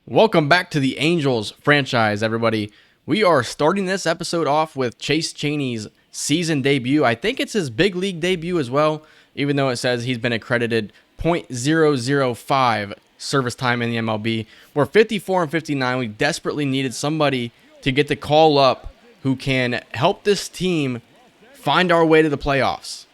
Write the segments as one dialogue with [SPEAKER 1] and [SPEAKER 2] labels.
[SPEAKER 1] Welcome back to the Angels franchise, everybody. We are starting this episode off with Chase Cheney's season debut. I think it's his big league debut as well, even though it says he's been accredited .005 service time in the MLB. We're 54 and 59. We desperately needed somebody to get the call up who can help this team find our way to the playoffs.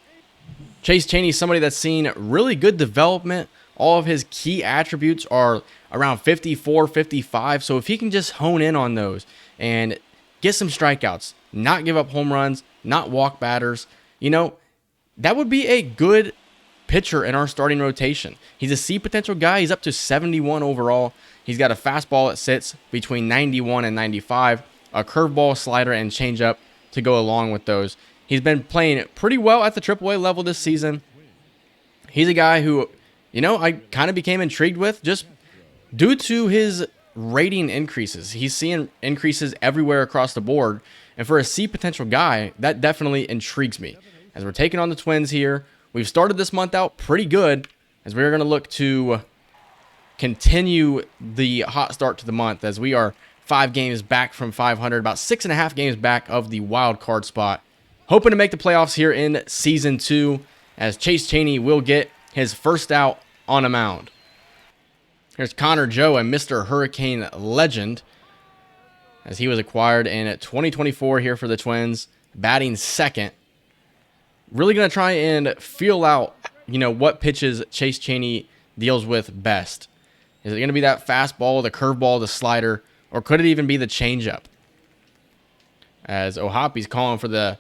[SPEAKER 1] Chase Cheney is somebody that's seen really good development. All of his key attributes are around 54, 55. So if he can just hone in on those and get some strikeouts, not give up home runs, not walk batters, that would be a good pitcher in our starting rotation. He's a C potential guy. He's up to 71 overall. He's got a fastball that sits between 91 and 95, a curveball, slider, and changeup to go along with those. He's been playing pretty well at the AAA level this season. He's a guy who, I kind of became intrigued with just due to his rating increases. He's seeing increases everywhere across the board. And for a C potential guy, that definitely intrigues me. As we're taking on the Twins here, we've started this month out pretty good as we're going to look to continue the hot start to the month as we are 5 games back from 500, about 6.5 games back of the wild card spot. Hoping to make the playoffs here in Season 2 as Chase Cheney will get his first out on a mound. Here's Connor Joe, a Mr. Hurricane legend, as he was acquired in 2024 here for the Twins, batting second. Really going to try and feel out, what pitches Chase Cheney deals with best. Is it going to be that fastball, the curveball, the slider, or could it even be the changeup? As Ohapi's calling for the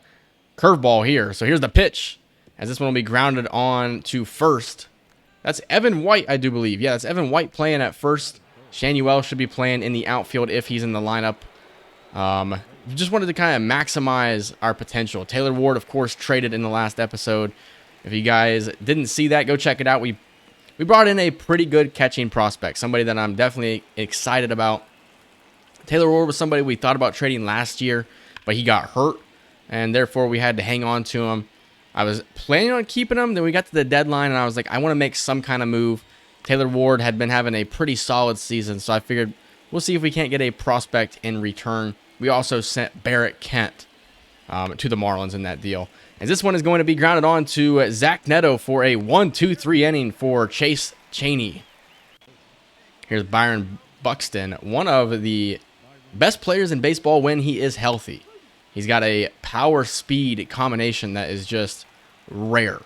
[SPEAKER 1] curveball here. So here's the pitch, as this one will be grounded on to first. That's Evan White, I do believe. Yeah, that's Evan White playing at first. Shanuel should be playing in the outfield if he's in the lineup. Just wanted to kind of maximize our potential. Taylor Ward, of course, traded in the last episode. If you guys didn't see that, go check it out. We brought in a pretty good catching prospect, somebody that I'm definitely excited about. Taylor Ward was somebody we thought about trading last year, but he got hurt, and therefore we had to hang on to him. I was planning on keeping him. Then we got to the deadline, and I was like, I want to make some kind of move. Taylor Ward had been having a pretty solid season, so I figured we'll see if we can't get a prospect in return. We also sent Barrett Kent to the Marlins in that deal. And this one is going to be grounded on to Zach Neto for a 1-2-3 inning for Chase Cheney. Here's Byron Buxton, one of the best players in baseball when he is healthy. He's got a power-speed combination that is just rare.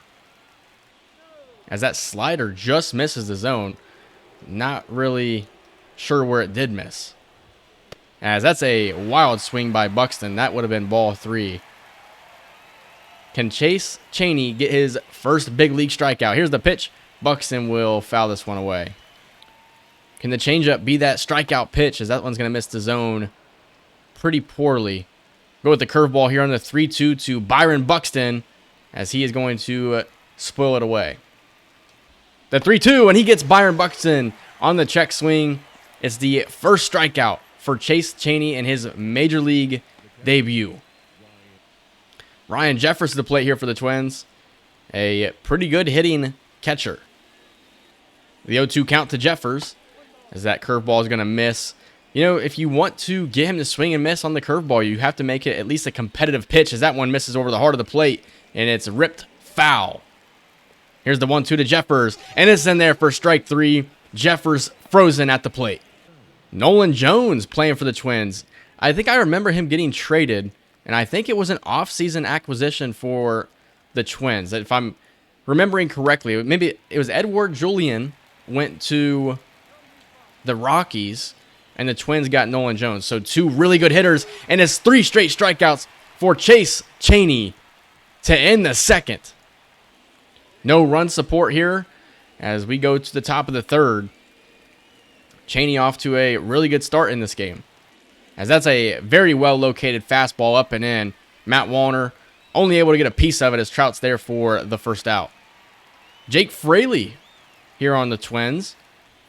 [SPEAKER 1] As that slider just misses the zone. Not really sure where it did miss. As that's a wild swing by Buxton. That would have been ball 3. Can Chase Cheney get his first big league strikeout? Here's the pitch. Buxton will foul this one away. Can the changeup be that strikeout pitch? As that one's going to miss the zone pretty poorly. Go with the curveball here on the 3-2 to Byron Buxton, as he is going to spoil it away. The 3-2, and he gets Byron Buxton on the check swing. It's the first strikeout for Chase Cheney in his major league debut. Ryan Jeffers to the plate here for the Twins. A pretty good hitting catcher. The 0-2 count to Jeffers, as that curveball is going to miss. If you want to get him to swing and miss on the curveball, you have to make it at least a competitive pitch, as that one misses over the heart of the plate, and it's ripped foul. Here's the 1-2 to Jeffers, and it's in there for strike 3. Jeffers frozen at the plate. Nolan Jones playing for the Twins. I think I remember him getting traded, and I think it was an off-season acquisition for the Twins. If I'm remembering correctly, maybe it was Edward Julian went to the Rockies, and the Twins got Nolan Jones. So 2 really good hitters, and it's 3 straight strikeouts for Chase Cheney to end the second. No run support here as we go to the top of the third. Cheney off to a really good start in this game, as that's a very well-located fastball up and in. Matt Wallner only able to get a piece of it as Trout's there for the first out. Jake Fraley here on the Twins,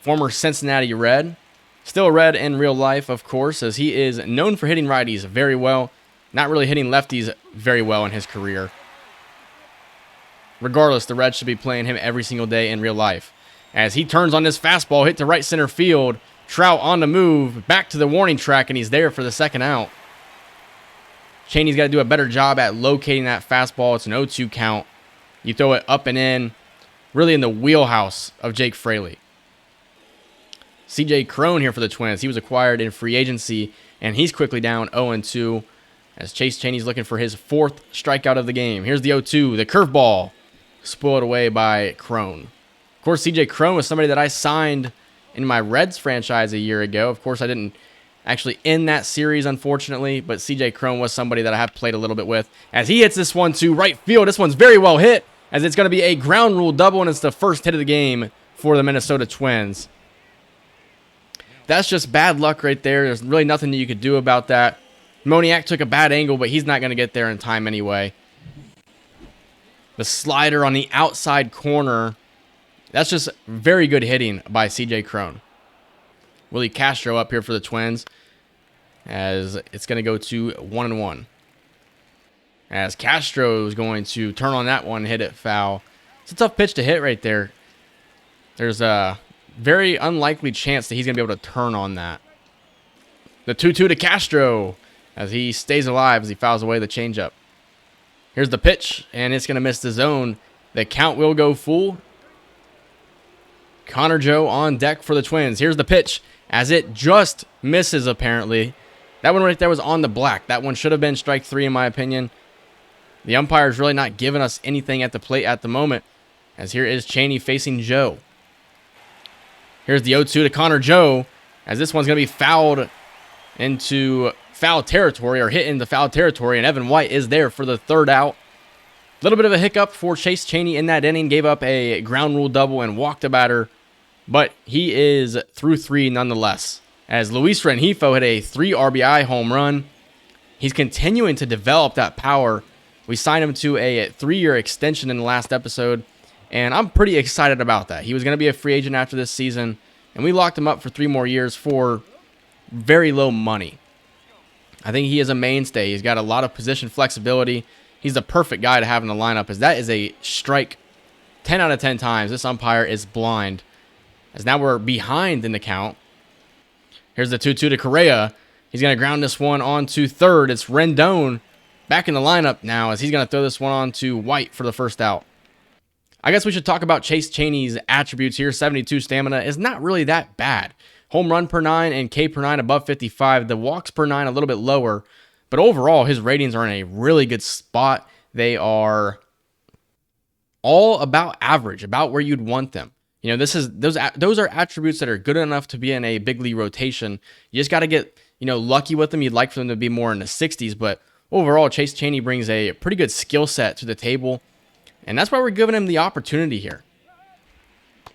[SPEAKER 1] former Cincinnati Red. Still a Red in real life, of course, as he is known for hitting righties very well. Not really hitting lefties very well in his career. Regardless, the Reds should be playing him every single day in real life. As he turns on this fastball, hit to right center field, Trout on the move, back to the warning track, and he's there for the second out. Cheney's got to do a better job at locating that fastball. It's an 0-2 count. You throw it up and in, really in the wheelhouse of Jake Fraley. CJ Cron here for the Twins. He was acquired in free agency, and he's quickly down 0-2 as Chase Cheney's looking for his 4th strikeout of the game. Here's the 0-2, the curveball, spoiled away by Cron. Of course, CJ Cron was somebody that I signed in my Reds franchise a year ago. Of course, I didn't actually end that series, unfortunately, but CJ Cron was somebody that I have played a little bit with. As he hits this one to right field, this one's very well hit, as it's going to be a ground rule double, and it's the first hit of the game for the Minnesota Twins. That's just bad luck right there. There's really nothing that you could do about that. Moniak took a bad angle, but he's not going to get there in time anyway. The slider on the outside corner. That's just very good hitting by CJ Cron. Willie Castro up here for the Twins, as it's going to go to 1-1. As Castro is going to turn on that one, hit it foul. It's a tough pitch to hit right there. There's a very unlikely chance that he's going to be able to turn on that. The 2-2 to Castro as he stays alive as he fouls away the changeup. Here's the pitch, and it's going to miss the zone. The count will go full. Connor Joe on deck for the Twins. Here's the pitch as it just misses, apparently. That one right there was on the black. That one should have been strike 3 in my opinion. The umpire's really not giving us anything at the plate at the moment, as here is Cheney facing Joe. Here's the 0-2 to Connor Joe, as this one's going to be fouled into foul territory, or hit into foul territory, and Evan White is there for the 3rd out. A little bit of a hiccup for Chase Cheney in that inning, gave up a ground rule double and walked a batter, but he is through 3 nonetheless. As Luis Rengifo hit a 3 RBI home run, he's continuing to develop that power. We signed him to a 3-year extension in the last episode, and I'm pretty excited about that. He was going to be a free agent after this season, and we locked him up for 3 more years for very low money. I think he is a mainstay. He's got a lot of position flexibility. He's the perfect guy to have in the lineup, as that is a strike 10 out of 10 times. This umpire is blind, as now we're behind in the count. Here's the 2-2 to Correa. He's going to ground this one on to 3rd. It's Rendon back in the lineup now, as he's going to throw this one on to White for the 1st out. I guess we should talk about Chase Cheney's attributes here. 72 stamina is not really that bad. Home run per 9 and K per 9 above 55. The walks per 9 a little bit lower. But overall, his ratings are in a really good spot. They are all about average, about where you'd want them. You know, those are attributes that are good enough to be in a big league rotation. You just got to get, lucky with them. You'd like for them to be more in the 60s, but overall, Chase Cheney brings a pretty good skill set to the table, and that's why we're giving him the opportunity here.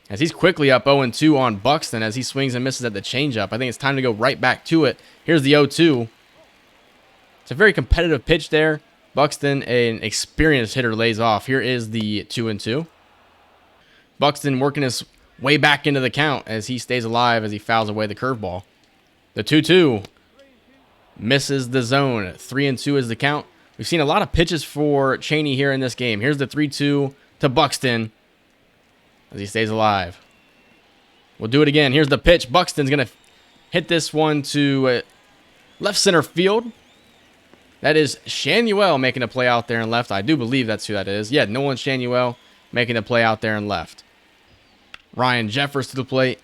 [SPEAKER 1] As he's quickly up 0-2 on Buxton as he swings and misses at the changeup. I think it's time to go right back to it. Here's the 0-2. It's a very competitive pitch there. Buxton, an experienced hitter, lays off. Here is the 2-2. Buxton working his way back into the count as he stays alive as he fouls away the curveball. The 2-2 misses the zone. 3-2 is the count. We've seen a lot of pitches for Cheney here in this game. Here's the 3-2 to Buxton as he stays alive. We'll do it again. Here's the pitch. Buxton's going to hit this one to left center field. That is Shanuel making a play out there in left. I do believe that's who that is. Yeah, Nolan Shanuel making a play out there in left. Ryan Jeffers to the plate.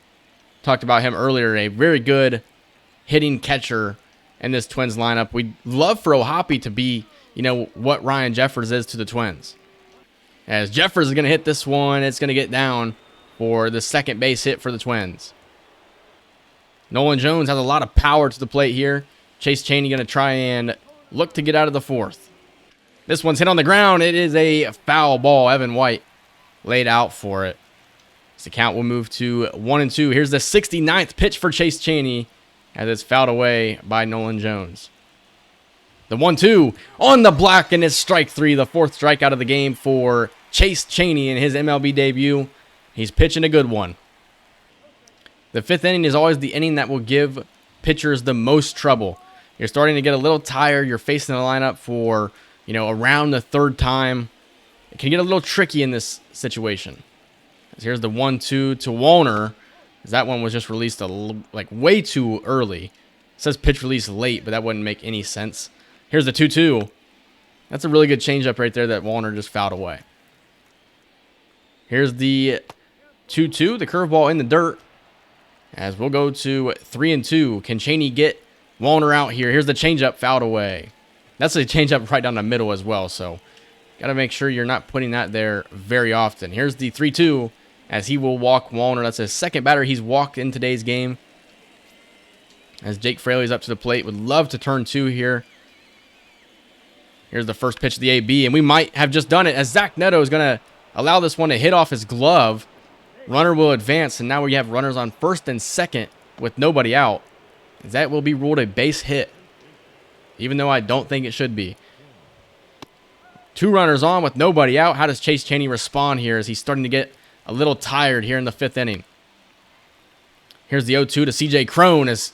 [SPEAKER 1] Talked about him earlier. A very good hitting catcher in this Twins lineup. We'd love for Ohapi to be, what Ryan Jeffers is to the Twins. As Jeffers is going to hit this one, it's going to get down for the second base hit for the Twins. Nolan Jones has a lot of power to the plate here. Chase Cheney going to try and look to get out of the 4th. This one's hit on the ground. It is a foul ball. Evan White laid out for it. So the count will move to 1-2. Here's the 69th pitch for Chase Cheney as it's fouled away by Nolan Jones. The 1-2 on the black, and it's strike 3, the 4th strikeout of the game for Chase Cheney in his MLB debut. He's pitching a good one. The 5th inning is always the inning that will give pitchers the most trouble. You're starting to get a little tired. You're facing the lineup for, around the 3rd time. It can get a little tricky in this situation. Here's the 1-2 to Warner. That one was just released like way too early. It says pitch release late, but that wouldn't make any sense. Here's the 2-2. That's a really good changeup right there that Wallner just fouled away. Here's the 2-2, the curveball in the dirt. As we'll go to 3-2. Can Cheney get Wallner out here? Here's the changeup, fouled away. That's a changeup right down the middle as well, so got to make sure you're not putting that there very often. Here's the 3-2 as he will walk Wallner. That's his second batter he's walked in today's game. As Jake Fraley's up to the plate, would love to turn 2 here. Here's the first pitch of the AB, and we might have just done it as Zach Neto is going to allow this one to hit off his glove. Runner will advance, and now we have runners on first and second with nobody out. That will be ruled a base hit, even though I don't think it should be. 2 runners on with nobody out. How does Chase Cheney respond here as he's starting to get a little tired here in the 5th inning? Here's the 0-2 to CJ Cron. As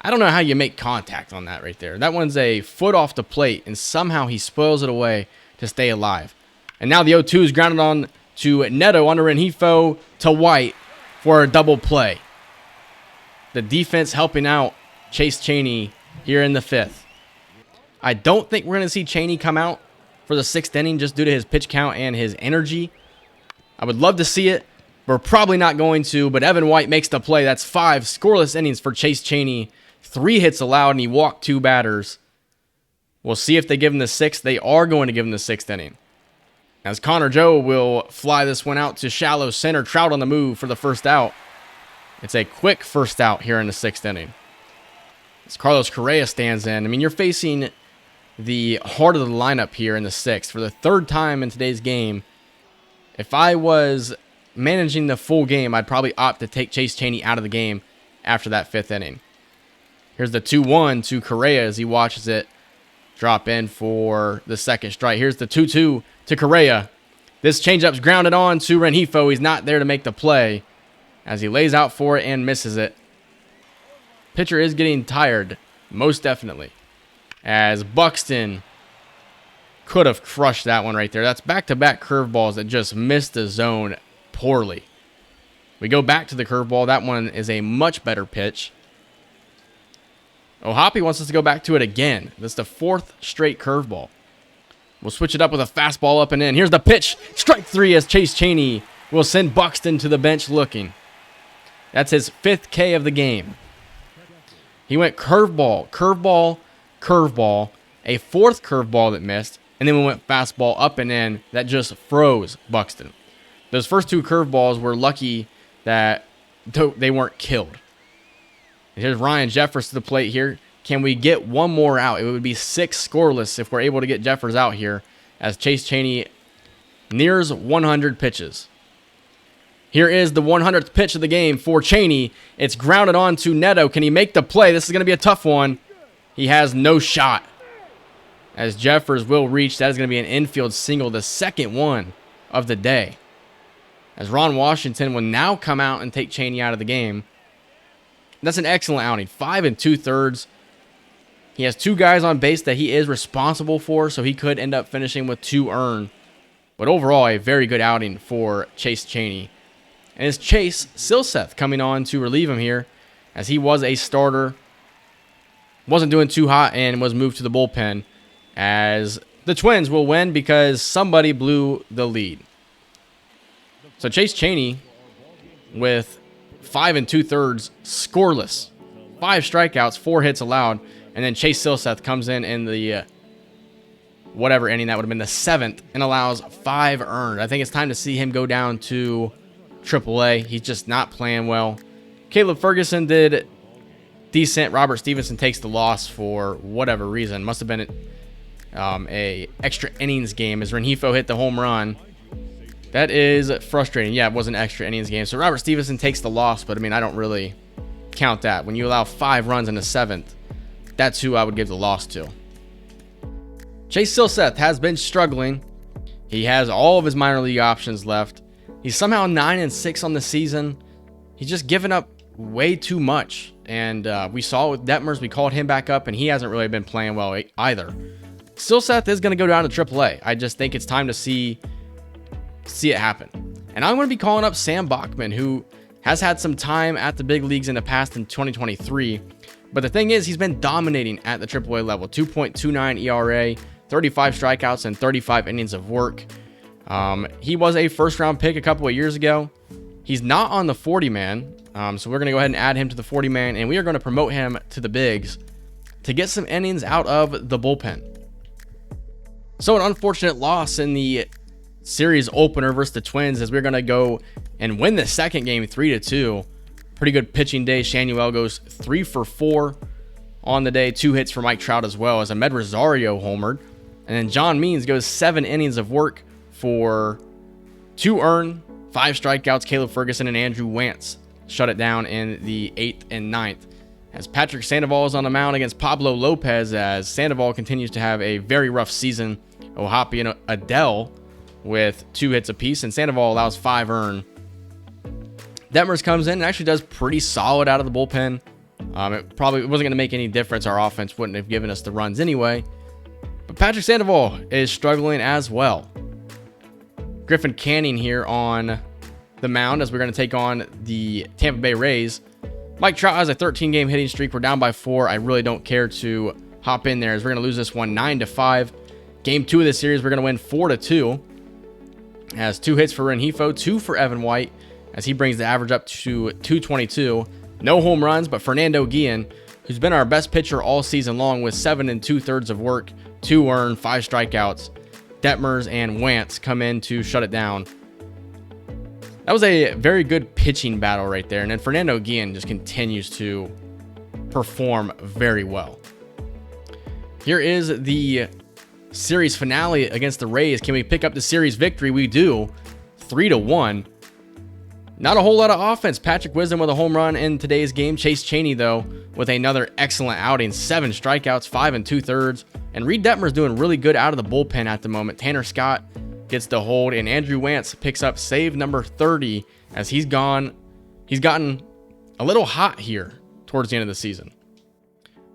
[SPEAKER 1] I don't know how you make contact on that right there. That one's a foot off the plate, and somehow he spoils it away to stay alive. And now the 0-2 is grounded on to Neto under Rengifo to White for a double play. The defense helping out Chase Cheney here in the 5th. I don't think we're going to see Cheney come out for the 6th inning just due to his pitch count and his energy. I would love to see it. We're probably not going to, but Evan White makes the play. That's 5 scoreless innings for Chase Cheney. 3 hits allowed, and he walked 2 batters. We'll see if they give him the 6th. They are going to give him the 6th inning. As Connor Joe will fly this one out to shallow center. Trout on the move for the first out. It's a quick first out here in the 6th inning. As Carlos Correa stands in. I mean, you're facing the heart of the lineup here in the 6th for the 3rd time in today's game. If I was managing the full game, I'd probably opt to take Chase Cheney out of the game after that 5th inning. Here's the 2-1 to Correa as he watches it drop in for the 2nd strike. Here's the 2-2 to Correa. This changeup's grounded on to Rengifo. He's not there to make the play as he lays out for it and misses it. Pitcher is getting tired, most definitely. As Buxton could have crushed that one right there. That's back-to-back curveballs that just missed the zone poorly. We go back to the curveball. That one is a much better pitch. O'Hoppe wants us to go back to it again. That's the 4th straight curveball. We'll switch it up with a fastball up and in. Here's the pitch. Strike 3 as Chase Cheney will send Buxton to the bench looking. That's his 5th K of the game. He went curveball, curveball, curveball, a 4th curveball that missed, and then we went fastball up and in that just froze Buxton. Those first 2 curveballs were lucky that they weren't killed. Here's Ryan Jeffers to the plate here. Can we get one more out? It would be 6 scoreless if we're able to get Jeffers out here as Chase Cheney nears 100 pitches. Here is the 100th pitch of the game for Cheney. It's grounded on to Neto. Can he make the play? This is going to be a tough one. He has no shot as Jeffers will reach. That is going to be an infield single, the 2nd one of the day. As Ron Washington will now come out and take Cheney out of the game. That's an excellent outing. 5 2/3. He has 2 guys on base that he is responsible for, so he could end up finishing with 2 earned. But overall, a very good outing for Chase Cheney. And it's Chase Silseth coming on to relieve him here, as he was a starter. Wasn't doing too hot and was moved to the bullpen, as the Twins will win because somebody blew the lead. So Chase Cheney with 5 2/3 scoreless, 5 strikeouts, 4 hits allowed, and then Chase Silseth comes in the whatever inning that would have been the 7th and allows 5 earned. I think it's time to see him go down to AAA. He's just not playing well. Caleb Ferguson did decent. Robert Stevenson takes the loss for whatever reason. Must have been a extra innings game as Rengifo hit the home run. That is frustrating. Yeah, it was an extra innings game. So Robert Stevenson takes the loss, but I mean, I don't really count that. When you allow 5 runs in the 7th, that's who I would give the loss to. Chase Silseth has been struggling. He has all of his minor league options left. He's somehow 9-6 on the season. He's just given up way too much. And we saw with Detmers, we called him back up, and he hasn't really been playing well either. Silseth is going to go down to AAA. I just think it's time to see it happen. And I'm going to be calling up Sam Bachman, who Has had some time at the big leagues in the past in 2023. But the thing is, he's been dominating at the AAA level. 2.29 ERA, 35 strikeouts, and 35 innings of work. He was a first-round pick a couple of years ago. He's not on the 40-man, so we're going to go ahead and add him to the 40-man, and we are going to promote him to the bigs to get some innings out of the bullpen. So an unfortunate loss in the series opener versus the Twins, as we're going to go and win the second game 3-2. Pretty good pitching day. Shanuel goes 3 for 4 on the day. 2 hits for Mike Trout as well, as Ahmed Rosario homered. And then John Means goes 7 innings of work for 2 earned, 5 strikeouts. Caleb Ferguson and Andrew Wantz shut it down in the 8th and 9th. As Patrick Sandoval is on the mound against Pablo Lopez, as Sandoval continues to have a very rough season. Ohapi and Adele with 2 hits apiece, and Sandoval allows 5 earned. Detmers comes in and actually does pretty solid out of the bullpen. It probably wasn't going to make any difference. Our offense wouldn't have given us the runs anyway. But Patrick Sandoval is struggling as well. Griffin Canning here on the mound as we're going to take on the Tampa Bay Rays. Mike Trout has a 13-game hitting streak. We're down by 4. I really don't care to hop in there, as we're going to lose this one 9-5. Game 2 of the series, we're going to win 4-2. Has 2 hits for Rengifo, 2 for Evan White, as he brings the average up to 222. No home runs, but Fernando Guillen, who's been our best pitcher all season long with 7 2/3 of work, 2 earned, 5 strikeouts. Detmers and Wantz come in to shut it down. That was a very good pitching battle right there. And then Fernando Guillen just continues to perform very well. Here is the series finale against the Rays. Can we pick up the series victory? We do. 3-1. Not a whole lot of offense. Patrick Wisdom with a home run in today's game. Chase Chaney, though, with another excellent outing. 7 strikeouts, 5 2/3. And Reed Detmer's doing really good out of the bullpen at the moment. Tanner Scott gets the hold, and Andrew Wantz picks up save number 30, as he's gotten a little hot here towards the end of the season.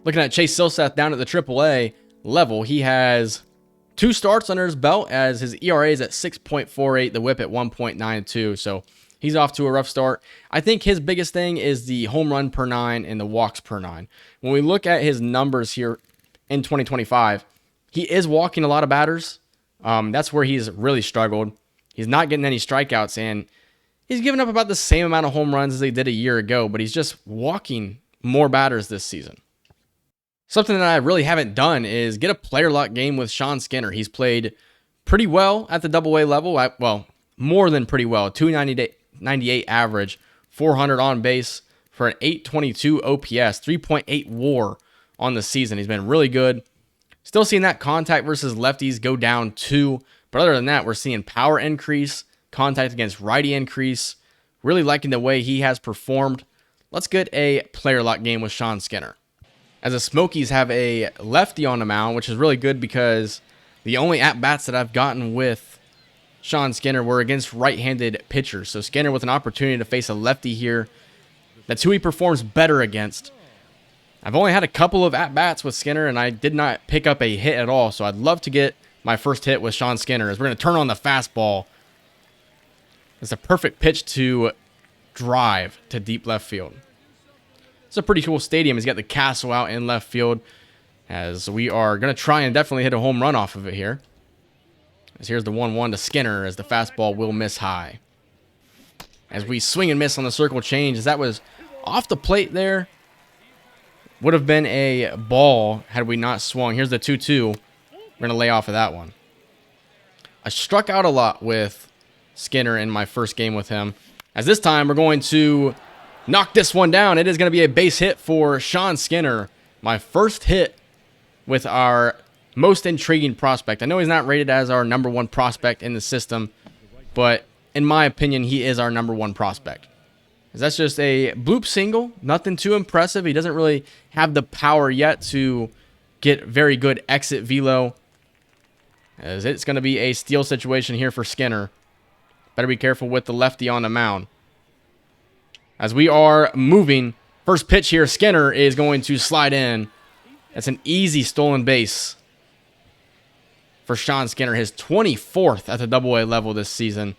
[SPEAKER 1] Looking at Chase Silseth down at the AAA level, he has 2 starts under his belt, as his ERA is at 6.48, the whip at 1.92. So he's off to a rough start. I think his biggest thing is the home run per 9 and the walks per 9. When we look at his numbers here in 2025, he is walking a lot of batters. That's where he's really struggled. He's not getting any strikeouts, and he's given up about the same amount of home runs as he did a year ago, but he's just walking more batters this season. Something that I really haven't done is get a player lock game with Sean Skinner. He's played pretty well at the AA level. Well, more than pretty well. 298 average, 400 on base for an 822 OPS, 3.8 WAR on the season. He's been really good. Still seeing that contact versus lefties go down too. But other than that, we're seeing power increase, contact against righty increase. Really liking the way he has performed. Let's get a player lock game with Sean Skinner. As the Smokies have a lefty on the mound, which is really good because the only at-bats that I've gotten with Sean Skinner were against right-handed pitchers. So Skinner with an opportunity to face a lefty here. That's who he performs better against. I've only had a couple of at-bats with Skinner, and I did not pick up a hit at all. So I'd love to get my first hit with Sean Skinner, as we're going to turn on the fastball. It's a perfect pitch to drive to deep left field. It's a pretty cool stadium. He's got the castle out in left field, as we are going to try and definitely hit a home run off of it here. As here's the 1-1 to Skinner, as the fastball will miss high. As we swing and miss on the circle change, as that was off the plate there. Would have been a ball had we not swung. Here's the 2-2. We're going to lay off of that one. I struck out a lot with Skinner in my first game with him, as this time we're going to knock this one down. It is going to be a base hit for Sean Skinner. My first hit with our most intriguing prospect. I know he's not rated as our #1 prospect in the system, but in my opinion, he is our #1 prospect. That's just a bloop single, nothing too impressive. He doesn't really have the power yet to get very good exit velo, as it's going to be a steal situation here for Skinner. Better be careful with the lefty on the mound. As we are moving, first pitch here, Skinner is going to slide in. That's an easy stolen base for Sean Skinner, his 24th at the AA level this season.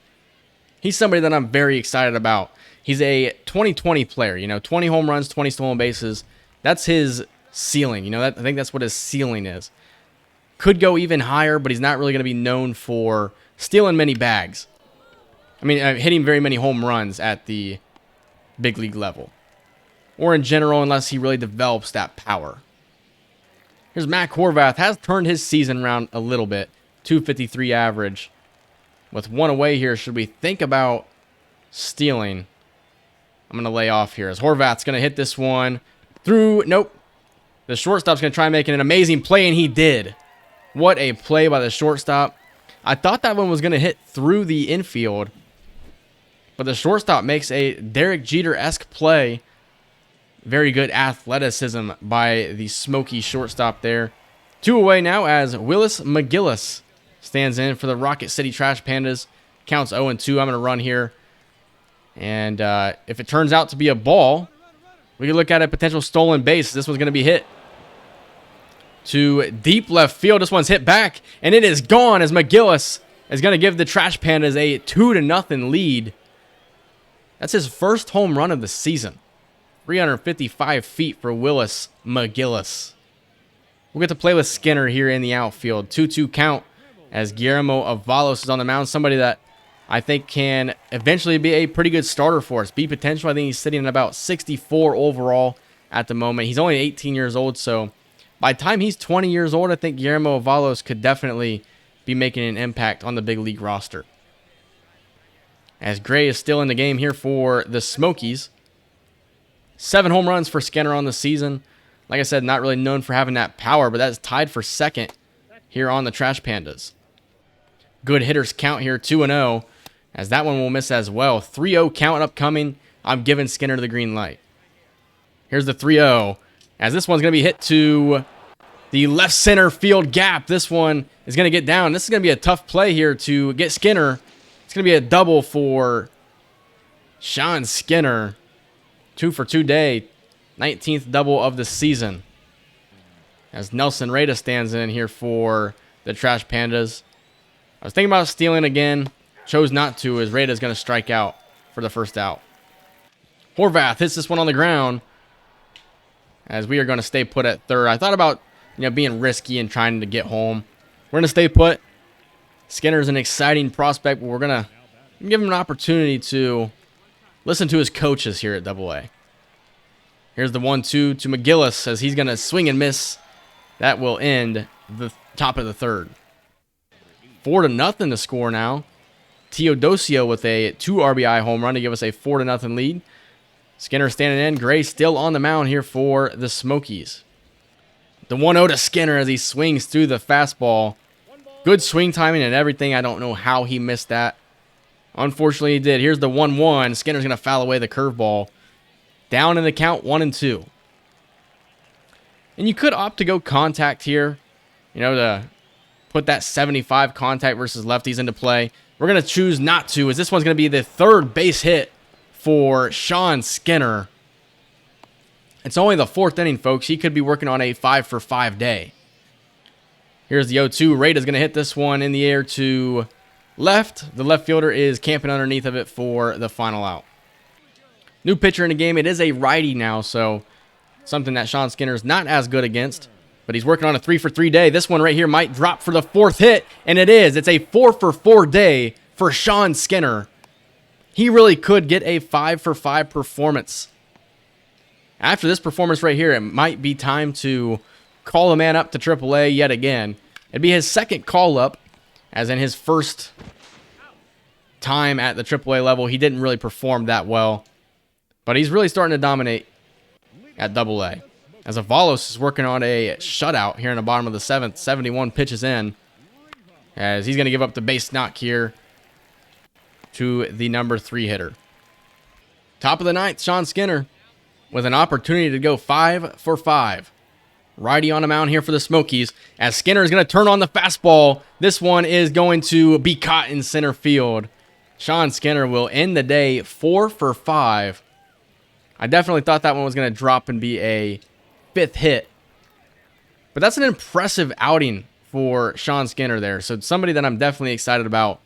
[SPEAKER 1] He's somebody that I'm very excited about. He's a 20-20 player, 20 home runs, 20 stolen bases. That's his ceiling. I think that's what his ceiling is. Could go even higher, but he's not really going to be known for stealing many bags. Hitting very many home runs at the big league level. Or in general, unless he really develops that power. Here's Matt Horvath. Has turned his season around a little bit. 253 average. With one away here, should we think about stealing? I'm going to lay off here as Horvath's going to hit this one through. Nope. The shortstop's going to try making an amazing play, and he did. What a play by the shortstop. I thought that one was going to hit through the infield, but the shortstop makes a Derek Jeter-esque play. Very good athleticism by the Smoky shortstop there. 2 away now as Willis McGillis stands in for the Rocket City Trash Pandas. Counts 0-2. I'm going to run here. And if it turns out to be a ball, we can look at a potential stolen base. This one's going to be hit to deep left field. This one's hit back, and it is gone as McGillis is going to give the Trash Pandas a 2-0 lead. That's his first home run of the season. 355 feet for Willis McGillis. We'll get to play with Skinner here in the outfield. 2-2 count as Guillermo Avalos is on the mound. Somebody that I think can eventually be a pretty good starter for us. B potential, I think he's sitting at about 64 overall at the moment. He's only 18 years old, so by the time he's 20 years old, I think Guillermo Avalos could definitely be making an impact on the big league roster. As Gray is still in the game here for the Smokies. 7 home runs for Skinner on the season. Like I said, not really known for having that power, but that's tied for second here on the Trash Pandas. Good hitters count here, 2-0, as that one will miss as well. 3-0 count upcoming. I'm giving Skinner the green light. Here's the 3-0, as this one's going to be hit to the left center field gap. This one is going to get down. This is going to be a tough play here to get Skinner. It's going to be a double for Sean Skinner. 2-for-2 day, 19th double of the season. As Nelson Reyes stands in here for the Trash Pandas. I was thinking about stealing again. Chose not to, as Reyes is going to strike out for the first out. Horvath hits this one on the ground, as we are going to stay put at third. I thought about being risky and trying to get home. We're going to stay put. Skinner's an exciting prospect, but we're going to give him an opportunity to listen to his coaches here at AA. Here's the 1-2 to McGillis as he's going to swing and miss. That will end the top of the third. 4-0 to score now. Teodosio with a 2 RBI home run to give us a 4-0 lead. Skinner standing in. Gray still on the mound here for the Smokies. The 1-0 to Skinner as he swings through the fastball. Good swing timing and everything. I don't know how he missed that. Unfortunately, he did. Here's the 1-1. Skinner's going to foul away the curveball. Down in the count, 1-2. And you could opt to go contact here, to put that 75 contact versus lefties into play. We're going to choose not to, as this one's going to be the third base hit for Sean Skinner. It's only the 4th inning, folks. He could be working on a 5-for-5 day. Here's the 0-2. Reyes is going to hit this one in the air to left. The left fielder is camping underneath of it for the final out. New pitcher in the game. It is a righty now, so something that Sean Skinner is not as good against. But he's working on a 3-for-3 day. This one right here might drop for the 4th hit, and it is. It's a 4-for-4 day for Sean Skinner. He really could get a 5-for-5 performance. After this performance right here, it might be time to call a man up to AAA yet again. It'd be his second call up, as in his first time at the AAA level, he didn't really perform that well. But he's really starting to dominate at AA. As Avalos is working on a shutout here in the bottom of the 7th. 71 pitches in. As he's going to give up the base knock here to the number 3 hitter. Top of the 9th, Sean Skinner with an opportunity to go 5-for-5. Righty on the mound here for the Smokies. As Skinner is going to turn on the fastball. This one is going to be caught in center field. Sean Skinner will end the day 4-for-5. I definitely thought that one was going to drop and be a 5th hit. But that's an impressive outing for Sean Skinner there. So somebody that I'm definitely excited about.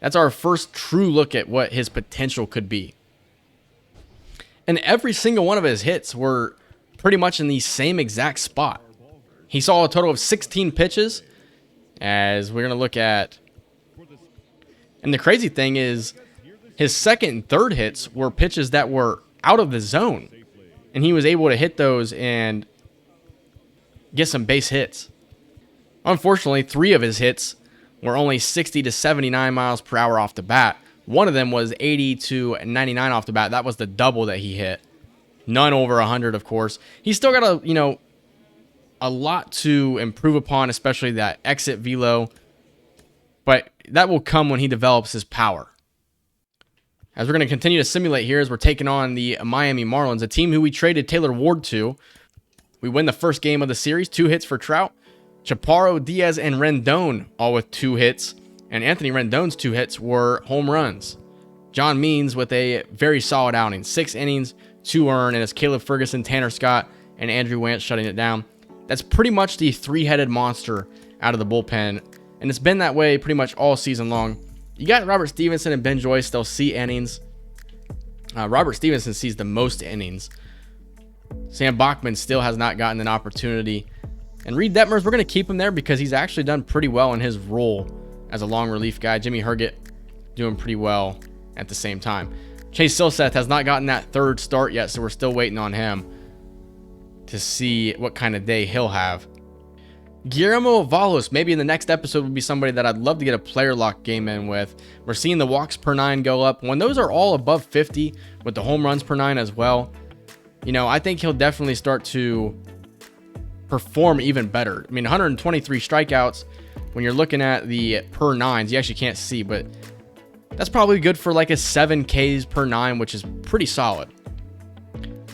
[SPEAKER 1] That's our first true look at what his potential could be. And every single one of his hits were pretty much in the same exact spot. He saw a total of 16 pitches, as we're going to look at. And the crazy thing is, his second and third hits were pitches that were out of the zone. And he was able to hit those and get some base hits. Unfortunately, 3 of his hits were only 60 to 79 miles per hour off the bat. One of them was 80 to 99 off the bat. That was the double that he hit. None over 100, of course. He's still got a lot to improve upon, especially that exit velo. But that will come when he develops his power. As we're going to continue to simulate here as we're taking on the Miami Marlins, a team who we traded Taylor Ward to. We win the first game of the series, 2 hits for Trout. Chaparro, Diaz, and Rendon all with 2 hits. And Anthony Rendon's 2 hits were home runs. John Means with a very solid outing. 6 innings, 2 earned, and it's Caleb Ferguson, Tanner Scott, and Andrew Wantz shutting it down. That's pretty much the 3-headed monster out of the bullpen. And it's been that way pretty much all season long. You got Robert Stevenson and Ben Joyce. They'll see innings. Robert Stevenson sees the most innings. Sam Bachman still has not gotten an opportunity. And Reed Detmers, we're going to keep him there because he's actually done pretty well in his role as a long relief guy. Jimmy Herget doing pretty well at the same time. Chase Silseth has not gotten that 3rd start yet, so we're still waiting on him to see what kind of day he'll have. Guillermo Avalos, maybe in the next episode, would be somebody that I'd love to get a player lock game in with. We're seeing the walks per 9 go up. When those are all above 50 with the home runs per 9 as well, I think he'll definitely start to perform even better. 123 strikeouts. When you're looking at the per 9s, you actually can't see, but that's probably good for like a 7 Ks per 9, which is pretty solid.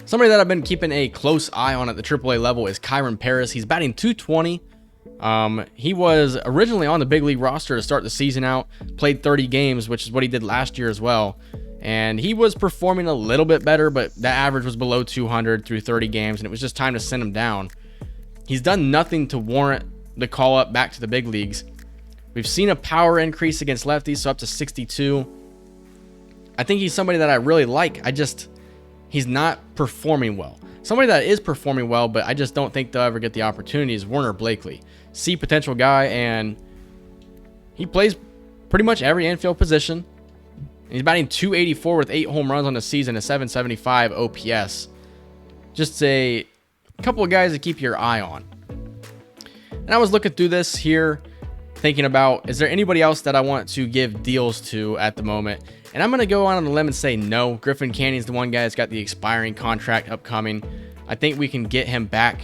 [SPEAKER 1] Somebody that I've been keeping a close eye on at the AAA level is Kyron Paris. He's batting .220. He was originally on the big league roster to start the season out, played 30 games, which is what he did last year as well. And he was performing a little bit better, but that average was below 200 through 30 games, and it was just time to send him down. He's done nothing to warrant the call up back to the big leagues. We've seen a power increase against lefties, so up to 62. I think he's somebody that I really like. He's not performing well. Somebody that is performing well, but I just don't think they'll ever get the opportunity is Werner Blakely. C potential guy, and he plays pretty much every infield position. He's batting .284 with 8 home runs on the season, a .775 OPS. Just a couple of guys to keep your eye on. And I was looking through this here, thinking about, is there anybody else that I want to give deals to at the moment? And I'm going to go on a limb and say no. Griffin Cannon's the one guy that's got the expiring contract upcoming. I think we can get him back.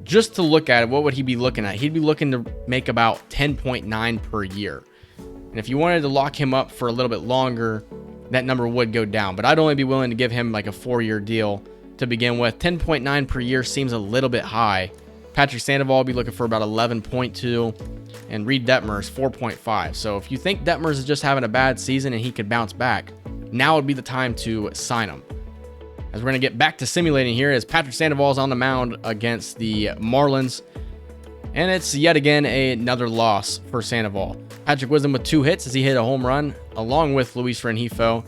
[SPEAKER 1] Just to look at it, what would he be looking at? He'd be looking to make about 10.9 per year. And if you wanted to lock him up for a little bit longer, that number would go down. But I'd only be willing to give him like a 4-year deal to begin with. 10.9 per year seems a little bit high. Patrick Sandoval will be looking for about 11.2, and Reed Detmers 4.5. So if you think Detmers is just having a bad season and he could bounce back, now would be the time to sign him. As we're going to get back to simulating here, as Patrick Sandoval is on the mound against the Marlins, and it's yet again another loss for Sandoval. Patrick Wisdom with 2 hits as he hit a home run, along with Luis Rengifo,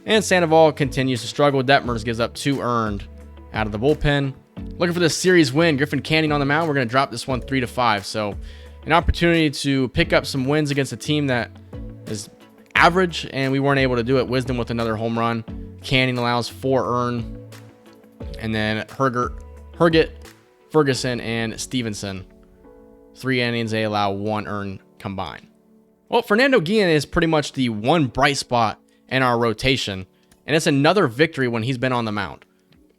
[SPEAKER 1] and Sandoval continues to struggle. Detmers gives up 2 earned out of the bullpen. Looking for this series win. Griffin Canning on the mound. We're going to drop this one 3-5. So an opportunity to pick up some wins against a team that is average, and we weren't able to do it. Wisdom with another home run. Canning allows 4 earned. And then Herget, Ferguson, and Stevenson. 3 innings. They allow 1 earned combined. Well, Fernando Guillen is pretty much the one bright spot in our rotation. And it's another victory when he's been on the mound.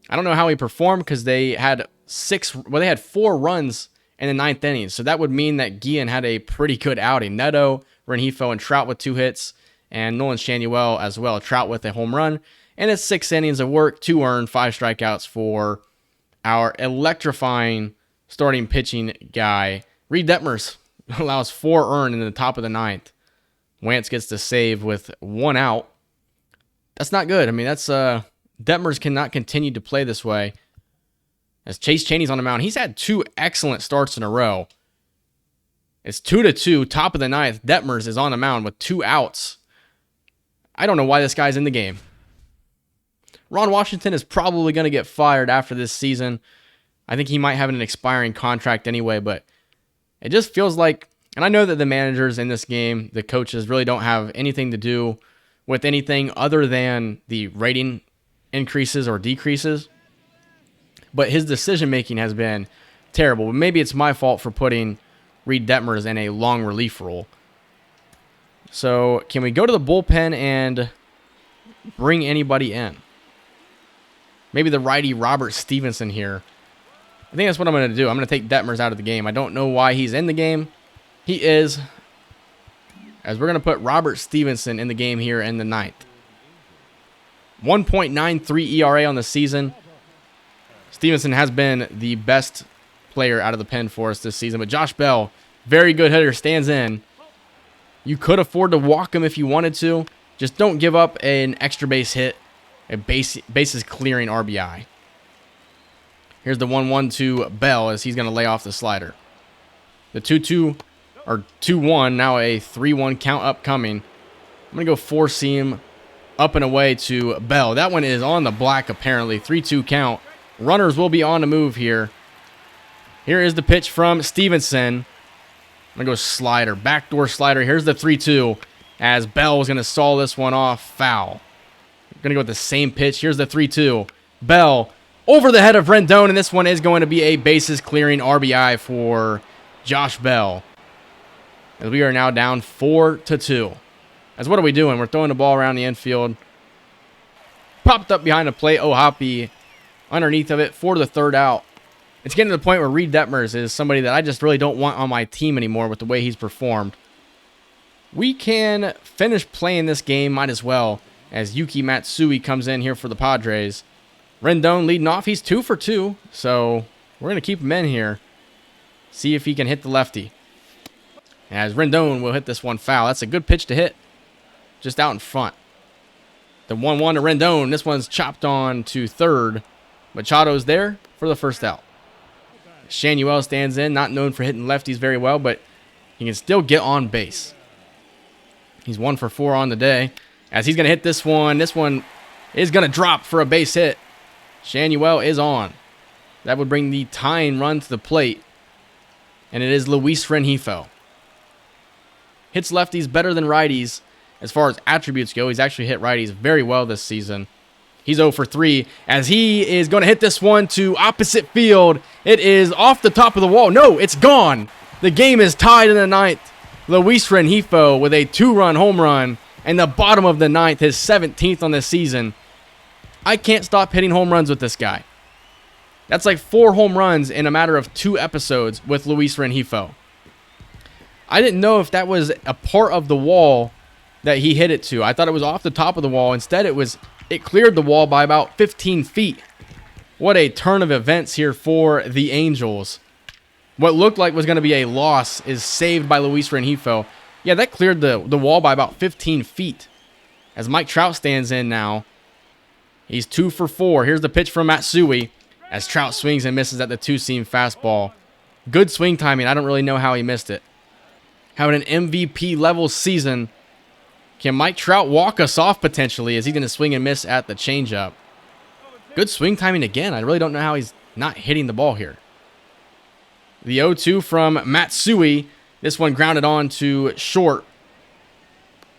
[SPEAKER 1] I don't know how he performed because they had 4 runs in the 9th inning. So that would mean that Guillen had a pretty good outing. Neto, Rengifo, and Trout with 2 hits, and Nolan Shanuel as well. Trout with a home run, and it's 6 innings of work, 2 earned, 5 strikeouts for our electrifying starting pitching guy. Reed Detmers allows 4 earned in the top of the 9th. Wantz gets the save with 1 out. That's not good. That's Detmers cannot continue to play this way. As Chase Chaney's on the mound, he's had 2 excellent starts in a row. It's 2-2, top of the 9th. Detmers is on the mound with 2 outs. I don't know why this guy's in the game. Ron Washington is probably going to get fired after this season. I think he might have an expiring contract anyway, but it just feels like, and I know that the managers in this game, the coaches, really don't have anything to do with anything other than the rating increases or decreases, but his decision-making has been terrible. But maybe it's my fault for putting Reed Detmers in a long relief role. So can we go to the bullpen and bring anybody in? Maybe the righty Robert Stevenson here. I think that's what I'm going to do. I'm going to take Detmers out of the game. I don't know why he's in the game. He is, as we're going to put Robert Stevenson in the game here in the ninth. 1.93 ERA on the season. Stevenson has been the best player out of the pen for us this season. But Josh Bell, very good hitter, stands in. You could afford to walk him if you wanted to. Just don't give up an extra base hit, a bases clearing RBI. Here's the 1-1 to Bell as he's going to lay off the slider. The 2-2 or 2-1, now a 3-1 count upcoming. I'm going to go four-seam up and away to Bell. That one is on the black apparently. 3-2 count. Runners will be on the move here. Here is the pitch from Stevenson. I'm going to go slider, backdoor slider. Here's the 3-2 as Bell was going to stall this one off. Foul. I'm going to go with the same pitch. Here's the 3-2. Bell over the head of Rendon, and this one is going to be a bases clearing RBI for Josh Bell. As we are now down 4-2. As what are we doing? We're throwing the ball around the infield. Popped up behind the plate. Hoppy underneath of it for the third out. It's getting to the point where Reed Detmers is somebody that I just really don't want on my team anymore with the way he's performed. We can finish playing this game, might as well, as Yuki Matsui comes in here for the Padres. Rendon leading off. He's 2 for 2, so we're going to keep him in here. See if he can hit the lefty. As Rendon will hit this one foul. That's a good pitch to hit. Just out in front. The 1-1 to Rendon. This one's chopped on to third. Machado's there for the first out. Shanuel stands in, not known for hitting lefties very well, but he can still get on base. He's 1 for 4 on the day. As he's going to hit this one is going to drop for a base hit. Shanuel is on. That would bring the tying run to the plate. And it is Luis Rengifo. Hits lefties better than righties as far as attributes go. He's actually hit righties very well this season. He's 0 for 3 as he is going to hit this one to opposite field. It is off the top of the wall. No, it's gone. The game is tied in the ninth. Luis Rengifo with a 2-run home run in the bottom of the ninth, his 17th on the season. I can't stop hitting home runs with this guy. That's like 4 home runs in a matter of 2 episodes with Luis Rengifo. I didn't know if that was a part of the wall that he hit it to. I thought it was off the top of the wall. Instead, it cleared the wall by about 15 feet. What a turn of events here for the Angels. What looked like was going to be a loss is saved by Luis Rengifo. Yeah, that cleared the wall by about 15 feet. As Mike Trout stands in now. He's 2 for 4. Here's the pitch from Matsui as Trout swings and misses at the 2-seam fastball. Good swing timing. I don't really know how he missed it. Having an MVP level season. Can Mike Trout walk us off potentially? Is he going to swing and miss at the changeup? Good swing timing again. I really don't know how he's not hitting the ball here. The 0-2 from Matsui. This one grounded on to short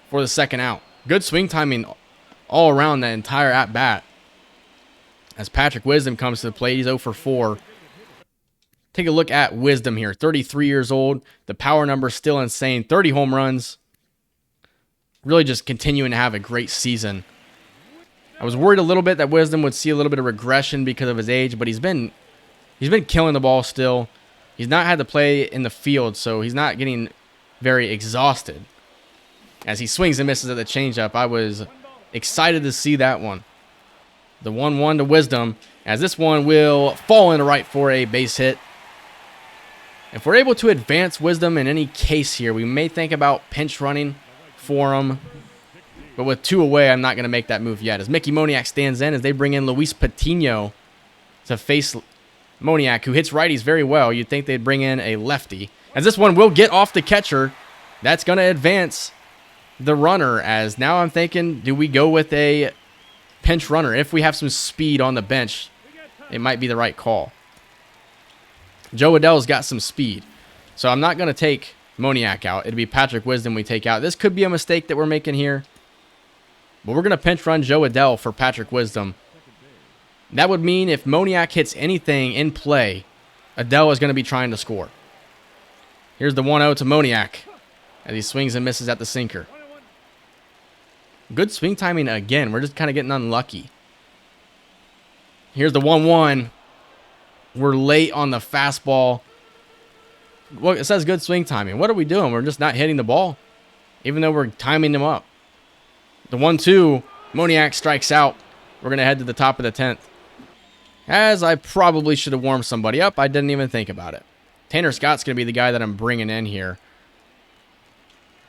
[SPEAKER 1] for the second out. Good swing timing all around that entire at-bat. As Patrick Wisdom comes to the plate, he's 0 for 4. Take a look at Wisdom here. 33 years old. The power number still insane. 30 home runs. Really just continuing to have a great season. I was worried a little bit that Wisdom would see a little bit of regression because of his age, but he's been killing the ball still. He's not had to play in the field, so he's not getting very exhausted. As he swings and misses at the changeup, I was excited to see that one. The 1-1 to Wisdom, as this one will fall into right for a base hit. If we're able to advance Wisdom in any case here, we may think about pinch running for him. But with 2 away, I'm not going to make that move yet. As Mickey Moniak stands in, as they bring in Luis Patino to face Moniak, who hits righties very well. You'd think they'd bring in a lefty. As this one will get off the catcher, that's going to advance the runner. As now I'm thinking, do we go with a pinch runner. If we have some speed on the bench, it might be the right call. Joe Adell's got some speed. So I'm not going to take Moniak out. It'd be Patrick Wisdom we take out. This could be a mistake that we're making here. But we're going to pinch run Joe Adell for Patrick Wisdom. That would mean if Moniak hits anything in play, Adell is going to be trying to score. Here's the 1-0 to Moniak as he swings and misses at the sinker. Good swing timing again. We're just kind of getting unlucky. Here's the 1-1. We're late on the fastball. Well, it says good swing timing. What are we doing? We're just not hitting the ball, even though we're timing them up. The 1-2. Moniak strikes out. We're going to head to the top of the 10th. As I probably should have warmed somebody up, I didn't even think about it. Tanner Scott's going to be the guy that I'm bringing in here.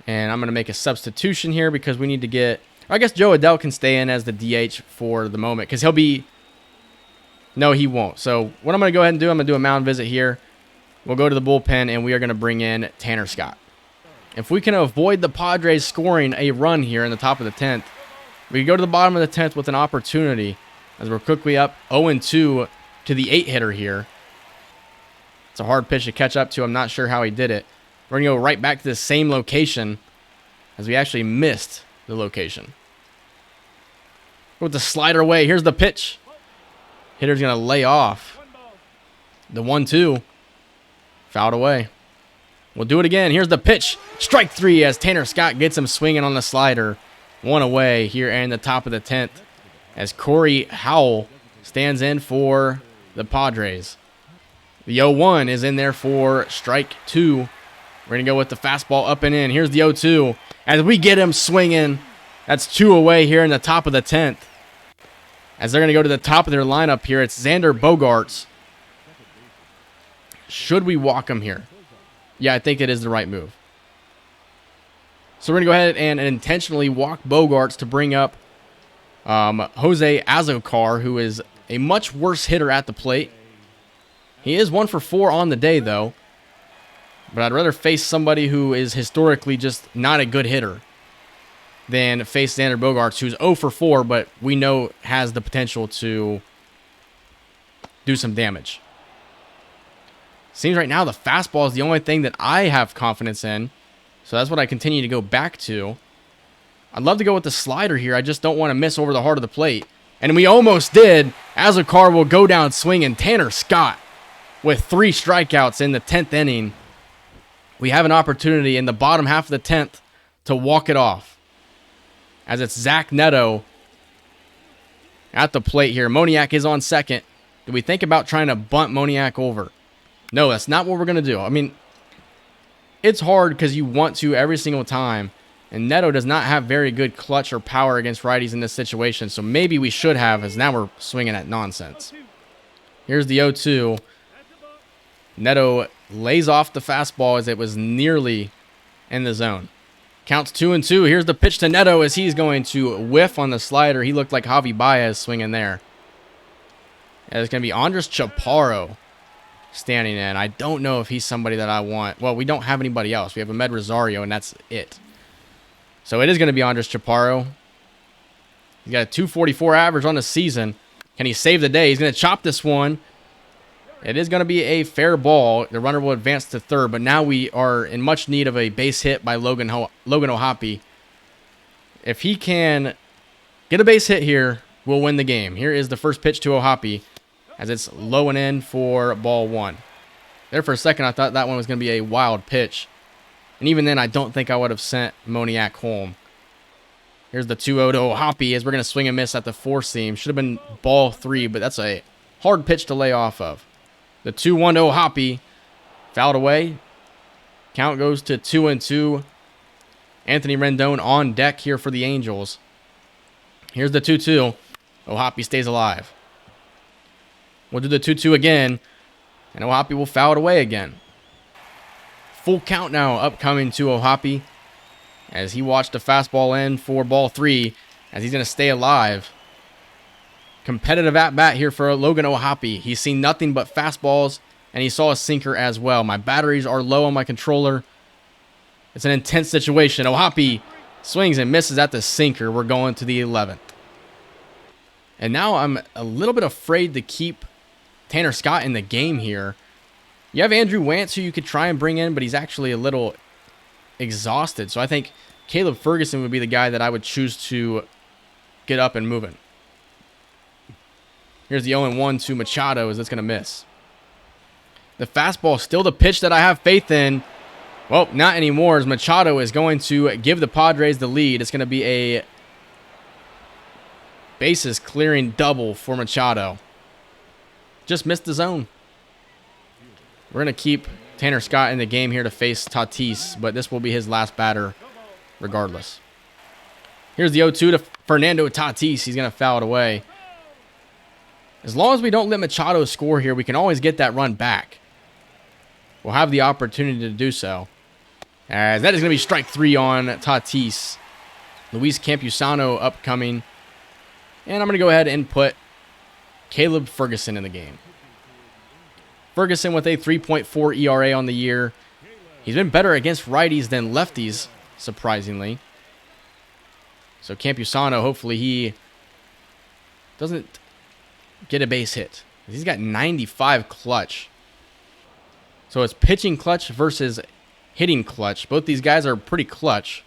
[SPEAKER 1] And I'm going to make a substitution here because we need to get... I guess Joe Adell can stay in as the DH for the moment because he'll be... No, he won't. So what I'm going to go ahead and do, I'm going to do a mound visit here. We'll go to the bullpen, and we are going to bring in Tanner Scott. If we can avoid the Padres scoring a run here in the top of the 10th, we can go to the bottom of the 10th with an opportunity as we're quickly up 0-2 to the 8-hitter here. It's a hard pitch to catch up to. I'm not sure how he did it. We're going to go right back to the same location as we actually missed the location. With the slider away, here's the pitch. Hitter's going to lay off. The 1-2. Fouled away. We'll do it again. Here's the pitch. Strike 3 as Tanner Scott gets him swinging on the slider. 1 away here in the top of the 10th as Corey Howell stands in for the Padres. The 0-1 is in there for strike 2. We're going to go with the fastball up and in. Here's the 0-2 as we get him swinging. That's 2 away here in the top of the 10th. As they're going to go to the top of their lineup here, it's Xander Bogaerts. Should we walk him here? Yeah, I think it is the right move. So we're going to go ahead and intentionally walk Bogaerts to bring up Jose Azocar, who is a much worse hitter at the plate. He is 1 for 4 on the day, though. But I'd rather face somebody who is historically just not a good hitter than face Xander Bogaerts, who's 0 for 4, but we know has the potential to do some damage. Seems right now the fastball is the only thing that I have confidence in. So that's what I continue to go back to. I'd love to go with the slider here. I just don't want to miss over the heart of the plate. And we almost did. Azocar will go down swinging. Tanner Scott with 3 strikeouts in the 10th inning. We have an opportunity in the bottom half of the 10th to walk it off. As it's Zach Neto at the plate here. Moniak is on second. Do we think about trying to bunt Moniak over? No, that's not what we're going to do. I mean, it's hard because you want to every single time. And Neto does not have very good clutch or power against righties in this situation. So maybe we should have, as now we're swinging at nonsense. Here's the 0-2. Neto lays off the fastball as it was nearly in the zone. Counts 2-2. Here's the pitch to Neto as he's going to whiff on the slider. He looked like Javi Baez swinging there. And it's going to be Andres Chaparro standing in. I don't know if he's somebody that I want. Well, we don't have anybody else. We have Ahmed Rosario, and that's it. So it is going to be Andres Chaparro. He's got a 244 average on the season. Can he save the day? He's going to chop this one. It is going to be a fair ball. The runner will advance to third, but now we are in much need of a base hit by Logan O'Hoppe. If he can get a base hit here, we'll win the game. Here is the first pitch to O'Hoppe as it's low and in for ball 1. There for a second, I thought that one was going to be a wild pitch. And even then, I don't think I would have sent Moniak home. Here's the 2-0 to O'Hoppe as we're going to swing and miss at the 4-seam. Should have been ball 3, but that's a hard pitch to lay off of. The 2-1 to O'Hoppe. Fouled away. Count goes to 2-2. Anthony Rendon on deck here for the Angels. Here's the 2-2. O'Hoppe stays alive. We'll do the 2-2 again. And O'Hoppe will foul it away again. Full count now upcoming to O'Hoppe as he watched the fastball in for ball 3 as he's going to stay alive. Competitive at-bat here for Logan O'Hoppe. He's seen nothing but fastballs, and he saw a sinker as well. My batteries are low on my controller. It's an intense situation. O'Hoppe swings and misses at the sinker. We're going to the 11th. And now I'm a little bit afraid to keep Tanner Scott in the game here. You have Andrew Wantz, who you could try and bring in, but he's actually a little exhausted. So I think Caleb Ferguson would be the guy that I would choose to get up and moving. Here's the 0-1 to Machado. Is this going to miss? The fastball still the pitch that I have faith in. Well, not anymore, as Machado is going to give the Padres the lead. It's going to be a bases clearing double for Machado. Just missed the zone. We're going to keep Tanner Scott in the game here to face Tatis, but this will be his last batter regardless. Here's the 0-2 to Fernando Tatis. He's going to foul it away. As long as we don't let Machado score here, we can always get that run back. We'll have the opportunity to do so. As that is going to be strike 3 on Tatis. Luis Campusano upcoming. And I'm going to go ahead and put Caleb Ferguson in the game. Ferguson with a 3.4 ERA on the year. He's been better against righties than lefties, surprisingly. So Campusano, hopefully he doesn't get a base hit. He's got 95 clutch. So it's pitching clutch versus hitting clutch. Both these guys are pretty clutch.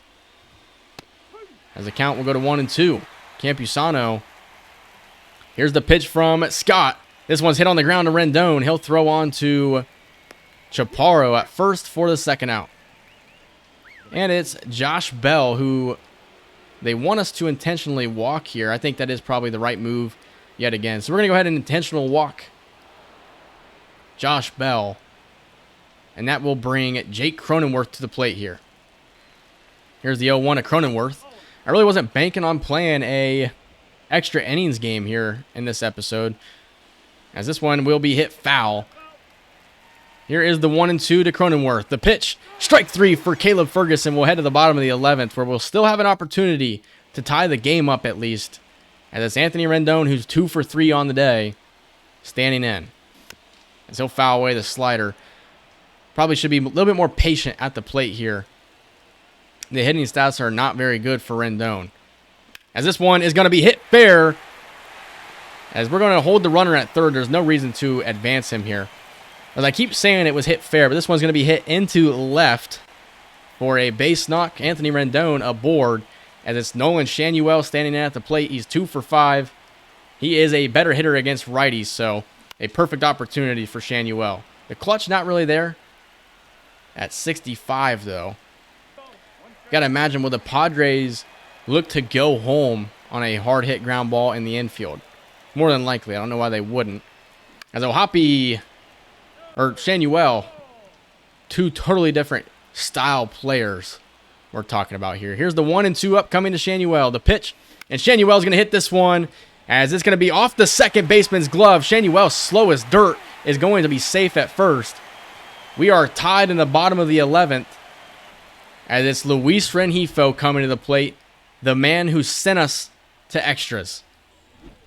[SPEAKER 1] As the count will go to 1-2. Campusano. Here's the pitch from Scott. This one's hit on the ground to Rendon. He'll throw on to Chaparro at first for the second out. And it's Josh Bell, who they want us to intentionally walk here. I think that is probably the right move yet again. So we're going to go ahead and intentional walk Josh Bell. And that will bring Jake Cronenworth to the plate here. Here's the 0-1 to Cronenworth. I really wasn't banking on playing a extra innings game here in this episode, as this one will be hit foul. Here is the 1-2 to Cronenworth. The pitch, strike 3 for Caleb Ferguson. We'll head to the bottom of the 11th, where we'll still have an opportunity to tie the game up at least. And it's Anthony Rendon, who's 2 for 3 on the day, standing in. As he'll foul away the slider. Probably should be a little bit more patient at the plate here. The hitting stats are not very good for Rendon. As this one is going to be hit fair. As we're going to hold the runner at third, there's no reason to advance him here. As I keep saying it was hit fair, but this one's going to be hit into left for a base knock. Anthony Rendon aboard, as it's Nolan Shanuel standing in at the plate. He's 2 for 5. He is a better hitter against righties, so a perfect opportunity for Shanuel. The clutch not really there. At 65, though. Got to imagine, will the Padres look to go home on a hard hit ground ball in the infield? More than likely. I don't know why they wouldn't. As Shanuel, 2 totally different style players we're talking about here. Here's the 1-2 upcoming to Shanuel. The pitch, and Shanuel's going to hit this one, as it's going to be off the second baseman's glove. Shanuel, slow as dirt, is going to be safe at first. We are tied in the bottom of the 11th, as it's Luis Rengifo coming to the plate, the man who sent us to extras.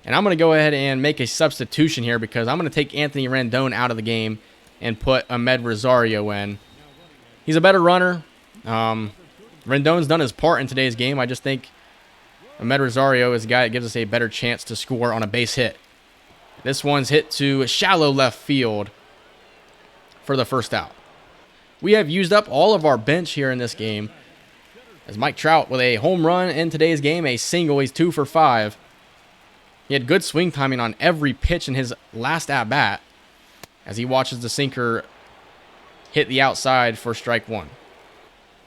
[SPEAKER 1] And I'm going to go ahead and make a substitution here, because I'm going to take Anthony Rendon out of the game and put Ahmed Rosario in. He's a better runner. Rendon's done his part in today's game. I just think Ahmed Rosario is a guy that gives us a better chance to score on a base hit. This one's hit to shallow left field for the first out. We have used up all of our bench here in this game, as Mike Trout with a home run in today's game, a single. He's 2 for 5. He had good swing timing on every pitch in his last at-bat, as he watches the sinker hit the outside for strike 1.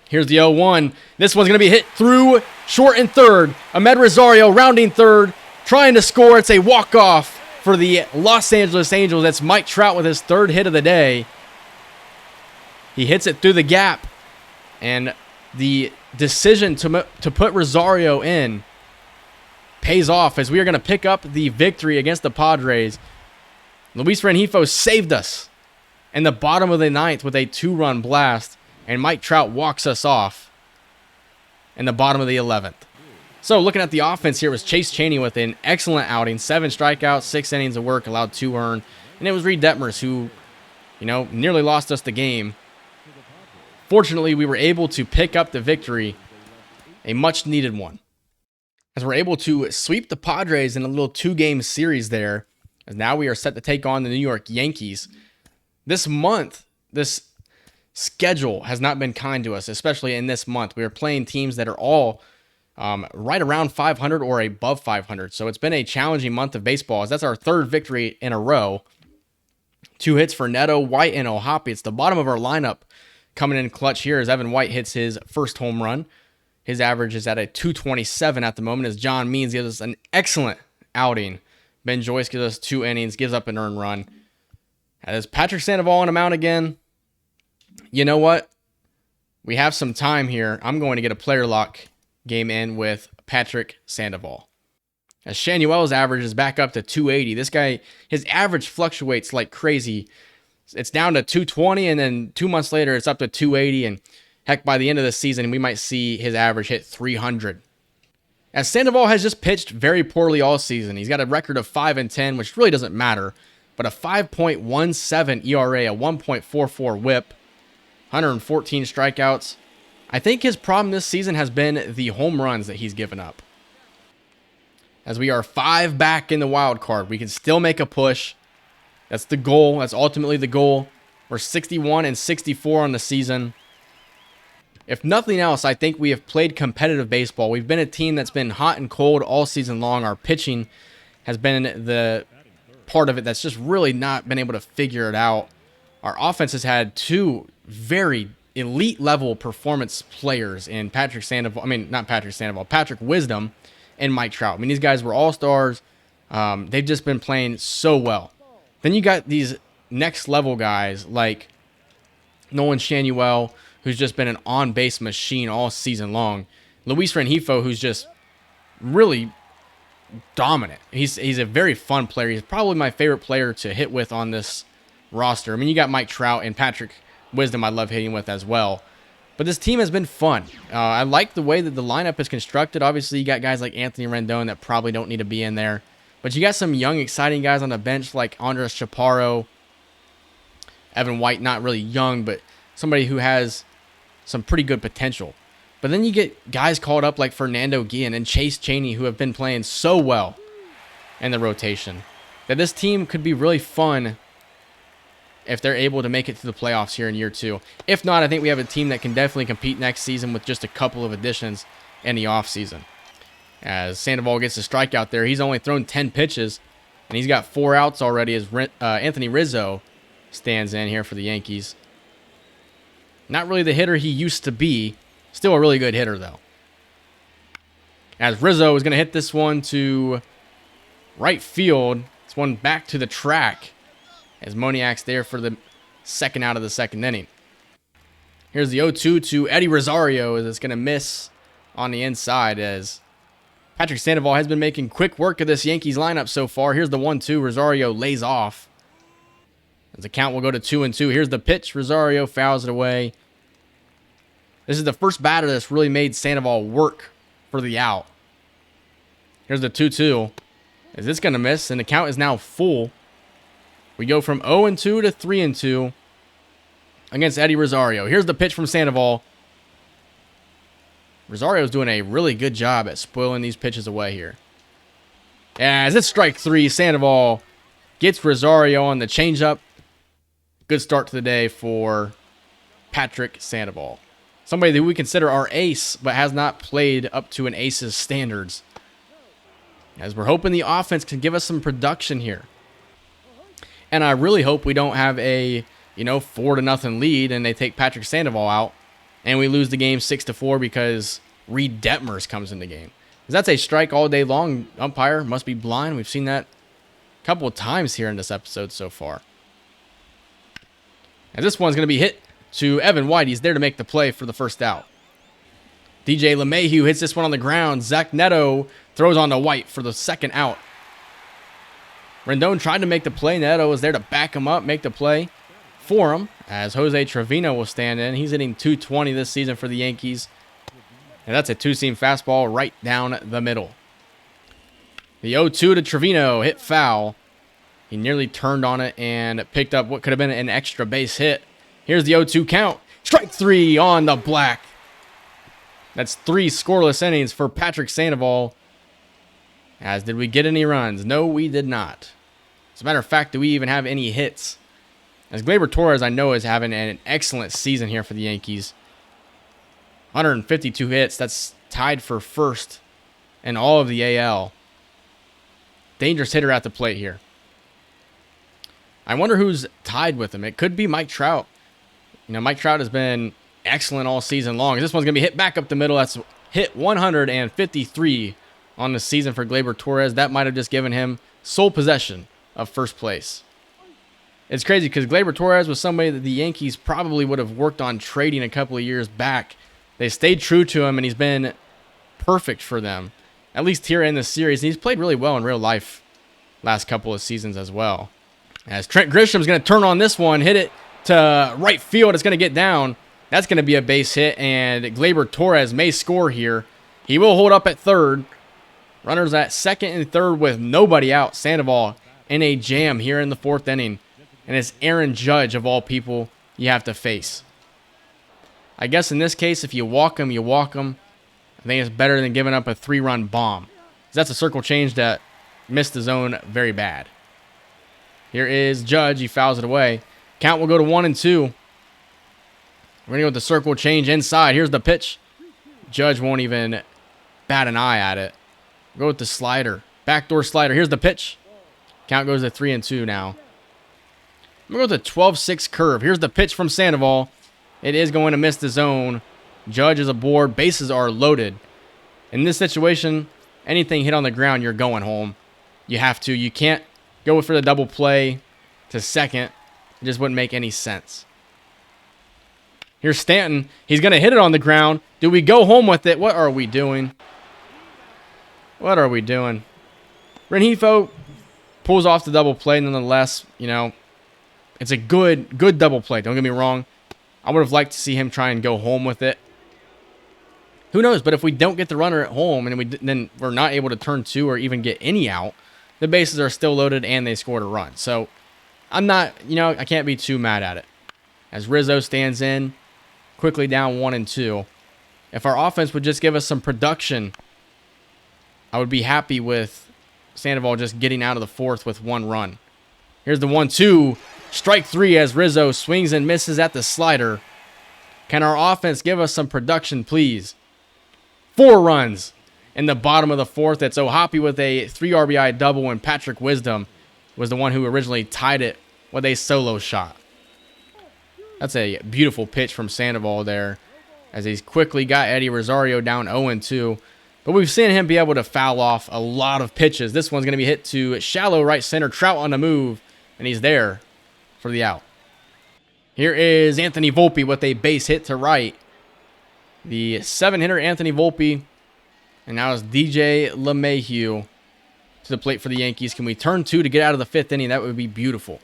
[SPEAKER 1] Here's the 0-1. This one's going to be hit through short and third. Ahmed Rosario rounding third, trying to score. It's a walk-off for the Los Angeles Angels. That's Mike Trout with his 3rd hit of the day. He hits it through the gap, and the decision to put Rosario in pays off, as we are going to pick up the victory against the Padres. Luis Rengifo saved us in the bottom of the 9th with a 2-run blast, and Mike Trout walks us off in the bottom of the 11th. So looking at the offense here was Chase Chaney with an excellent outing, 7 strikeouts, 6 innings of work, allowed 2 earned, and it was Reed Detmers who, nearly lost us the game. Fortunately, we were able to pick up the victory, a much-needed one. as we're able to sweep the Padres in a little 2-game series there. As now we are set to take on the New York Yankees. This month, this schedule has not been kind to us, especially in this month. We are playing teams that are all right around 500 or above 500. So it's been a challenging month of baseball, as that's our third victory in a row. 2 hits for Neto, White, and O'Hoppe. It's the bottom of our lineup coming in clutch here as Evan White hits his first home run. His average is at a 227 at the moment as John Means gives us an excellent outing. Ben Joyce gives us 2 innings, gives up an earned run. As Patrick Sandoval on the mound again. You know what? We have some time here. I'm going to get a player lock game in with Patrick Sandoval. As Shanuel's average is back up to 280. This guy, his average fluctuates like crazy. It's down to 220, and then 2 months later, it's up to 280. And heck, by the end of the season, we might see his average hit 300. As Sandoval has just pitched very poorly all season. He's got a record of 5-10, which really doesn't matter. But a 5.17 ERA, a 1.44 whip, 114 strikeouts. I think his problem this season has been the home runs that he's given up. As we are 5 back in the wild card, we can still make a push. That's the goal. That's ultimately the goal. We're 61-64 on the season. If nothing else, I think we have played competitive baseball. We've been a team that's been hot and cold all season long. Our pitching has been the part of it that's just really not been able to figure it out. Our offense has had 2 very elite level performance players in Patrick Wisdom and Mike Trout. I mean, these guys were all-stars. They've just been playing so well. Then you got these next level guys like Nolan Shanuel, who's just been an on-base machine all season long. Luis Rengifo, who's just really dominant. He's a very fun player. He's probably my favorite player to hit with on this roster. I mean, you got Mike Trout and Patrick Wisdom I love hitting with as well. But this team has been fun. I like the way that the lineup is constructed. Obviously, you got guys like Anthony Rendon that probably don't need to be in there. But you got some young, exciting guys on the bench like Andres Chaparro. Evan White, not really young, but somebody who has some pretty good potential. But then you get guys called up like Fernando Guillen and Chase Chaney, who have been playing so well in the rotation, that this team could be really fun if they're able to make it to the playoffs here in year 2. If not, I think we have a team that can definitely compete next season with just a couple of additions in the offseason. As Sandoval gets a strikeout there, he's only thrown 10 pitches, and he's got 4 outs already as Anthony Rizzo stands in here for the Yankees. Not really the hitter he used to be. Still a really good hitter, though. As Rizzo is going to hit this one to right field. It's one back to the track, as Moniak's there for the second out of the second inning. Here's the 0-2 to Eddie Rosario, as it's going to miss on the inside, as Patrick Sandoval has been making quick work of this Yankees lineup so far. Here's the 1-2. Rosario lays off, as the count will go to 2-2. Here's the pitch. Rosario fouls it away. This is the first batter that's really made Sandoval work for the out. Here's the 2-2. Is this going to miss? And the count is now full. We go from 0-2 to 3-2 against Eddie Rosario. Here's the pitch from Sandoval. Rosario's doing a really good job at spoiling these pitches away here. As it's strike 3, Sandoval gets Rosario on the changeup. Good start to the day for Patrick Sandoval. Somebody that we consider our ace, but has not played up to an ace's standards. As we're hoping the offense can give us some production here. And I really hope we don't have a, 4-0 lead and they take Patrick Sandoval out and we lose the game 6-4 because Reed Detmers comes in the game. Because that's a strike all day long. Umpire must be blind. We've seen that a couple of times here in this episode so far. And this one's going to be hit to Evan White. He's there to make the play for the first out. DJ LeMahieu hits this one on the ground. Zach Neto throws on to White for the second out. Rendon tried to make the play. Neto was there to back him up, make the play for him, as Jose Trevino will stand in. He's hitting .220 this season for the Yankees. And that's a 2-seam fastball right down the middle. The 0-2 to Trevino, hit foul. He nearly turned on it and picked up what could have been an extra base hit. Here's the 0-2 count. Strike 3 on the black. That's 3 scoreless innings for Patrick Sandoval. As did we get any runs? No, we did not. As a matter of fact, do we even have any hits? As Gleyber Torres, I know, is having an excellent season here for the Yankees. 152 hits. That's tied for first in all of the AL. Dangerous hitter at the plate here. I wonder who's tied with him. It could be Mike Trout. You know, Mike Trout has been excellent all season long. This one's going to be hit back up the middle. That's hit 153 on the season for Gleyber Torres. That might have just given him sole possession of first place. It's crazy because Gleyber Torres was somebody that the Yankees probably would have worked on trading a couple of years back. They stayed true to him, and he's been perfect for them, at least here in this series. And he's played really well in real life last couple of seasons as well. As Trent Grisham's going to turn on this one, hit it to right field. It's going to get down. That's going to be a base hit, and Gleyber Torres may score here. He will hold up at third. Runners at second and third with nobody out. Sandoval in a jam here in the fourth inning. And it's Aaron Judge, of all people, you have to face. I guess in this case, if you walk him, you walk him. I think it's better than giving up a 3-run bomb. That's a circle change that missed the zone very bad. Here is Judge. He fouls it away. Count will go to 1-2. We're going to go with the circle change inside. Here's the pitch. Judge won't even bat an eye at it. Go with the slider. Backdoor slider. Here's the pitch. Count goes to 3-2 now. I'm going to go with the 12-6 curve. Here's the pitch from Sandoval. It is going to miss the zone. Judge is aboard. Bases are loaded. In this situation, anything hit on the ground, you're going home. You have to. You can't go for the double play to second. It just wouldn't make any sense. Here's Stanton. He's going to hit it on the ground. Do we go home with it? What are we doing? What are we doing? Rengifo pulls off the double play nonetheless. You know, it's a good double play. Don't get me wrong. I would have liked to see him try and go home with it. Who knows? But if we don't get the runner at home and then we're not able to turn two or even get any out, the bases are still loaded and they scored a run. So I'm not, I can't be too mad at it. As Rizzo stands in, quickly down 1-2. If our offense would just give us some production, I would be happy with Sandoval just getting out of the fourth with 1 run. Here's the 1-2. Strike 3 as Rizzo swings and misses at the slider. Can our offense give us some production, please? 4 runs in the bottom of the fourth. It's O'Hoppe with a 3 RBI double, and Patrick Wisdom was the one who originally tied it with a solo shot. That's a beautiful pitch from Sandoval there, as he's quickly got Eddie Rosario down 0-2. But we've seen him be able to foul off a lot of pitches. This one's going to be hit to shallow right center. Trout on the move, and he's there for the out. Here is Anthony Volpe with a base hit to right. The 7-hitter Anthony Volpe. And now it's DJ LeMahieu to the plate for the Yankees. Can we turn 2 to get out of the 5th inning? That would be beautiful.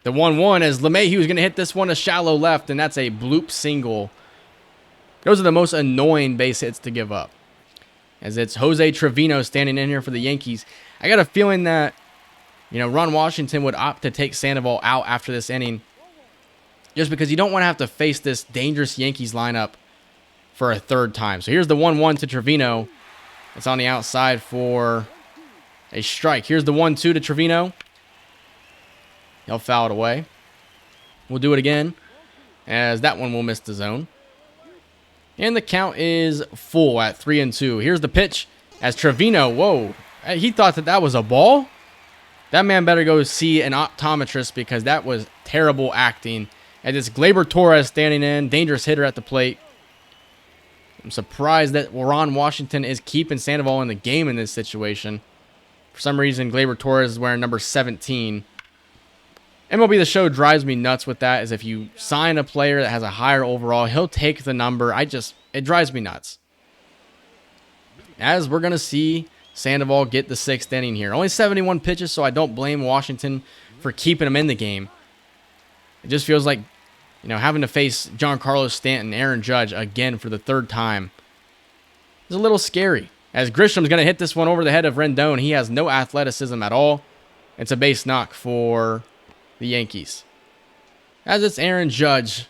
[SPEAKER 1] The 1-1 as LeMahieu is going to hit this one to shallow left, and that's a bloop single. Those are the most annoying base hits to give up. As it's Jose Trevino standing in here for the Yankees. I got a feeling that, Ron Washington would opt to take Sandoval out after this inning, just because you don't want to have to face this dangerous Yankees lineup for a 3rd time. So here's the 1-1 to Trevino. It's on the outside for a strike. Here's the 1-2 to Trevino. He'll foul it away. We'll do it again, as that one will miss the zone. And the count is full at 3-2. Here's the pitch as Trevino, whoa, he thought that was a ball. That man better go see an optometrist, because that was terrible acting. And it's Gleyber Torres standing in, dangerous hitter at the plate. I'm surprised that Ron Washington is keeping Sandoval in the game in this situation. For some reason, Gleyber Torres is wearing number 17. MLB the Show drives me nuts with that, is if you sign a player that has a higher overall, he'll take the number. It drives me nuts. As we're going to see Sandoval get the 6th inning here. Only 71 pitches, so I don't blame Washington for keeping him in the game. It just feels like, having to face Giancarlo Stanton, Aaron Judge again for the 3rd time is a little scary. As Grisham's going to hit this one over the head of Rendon. He has no athleticism at all. It's a base knock for the Yankees. As it's Aaron Judge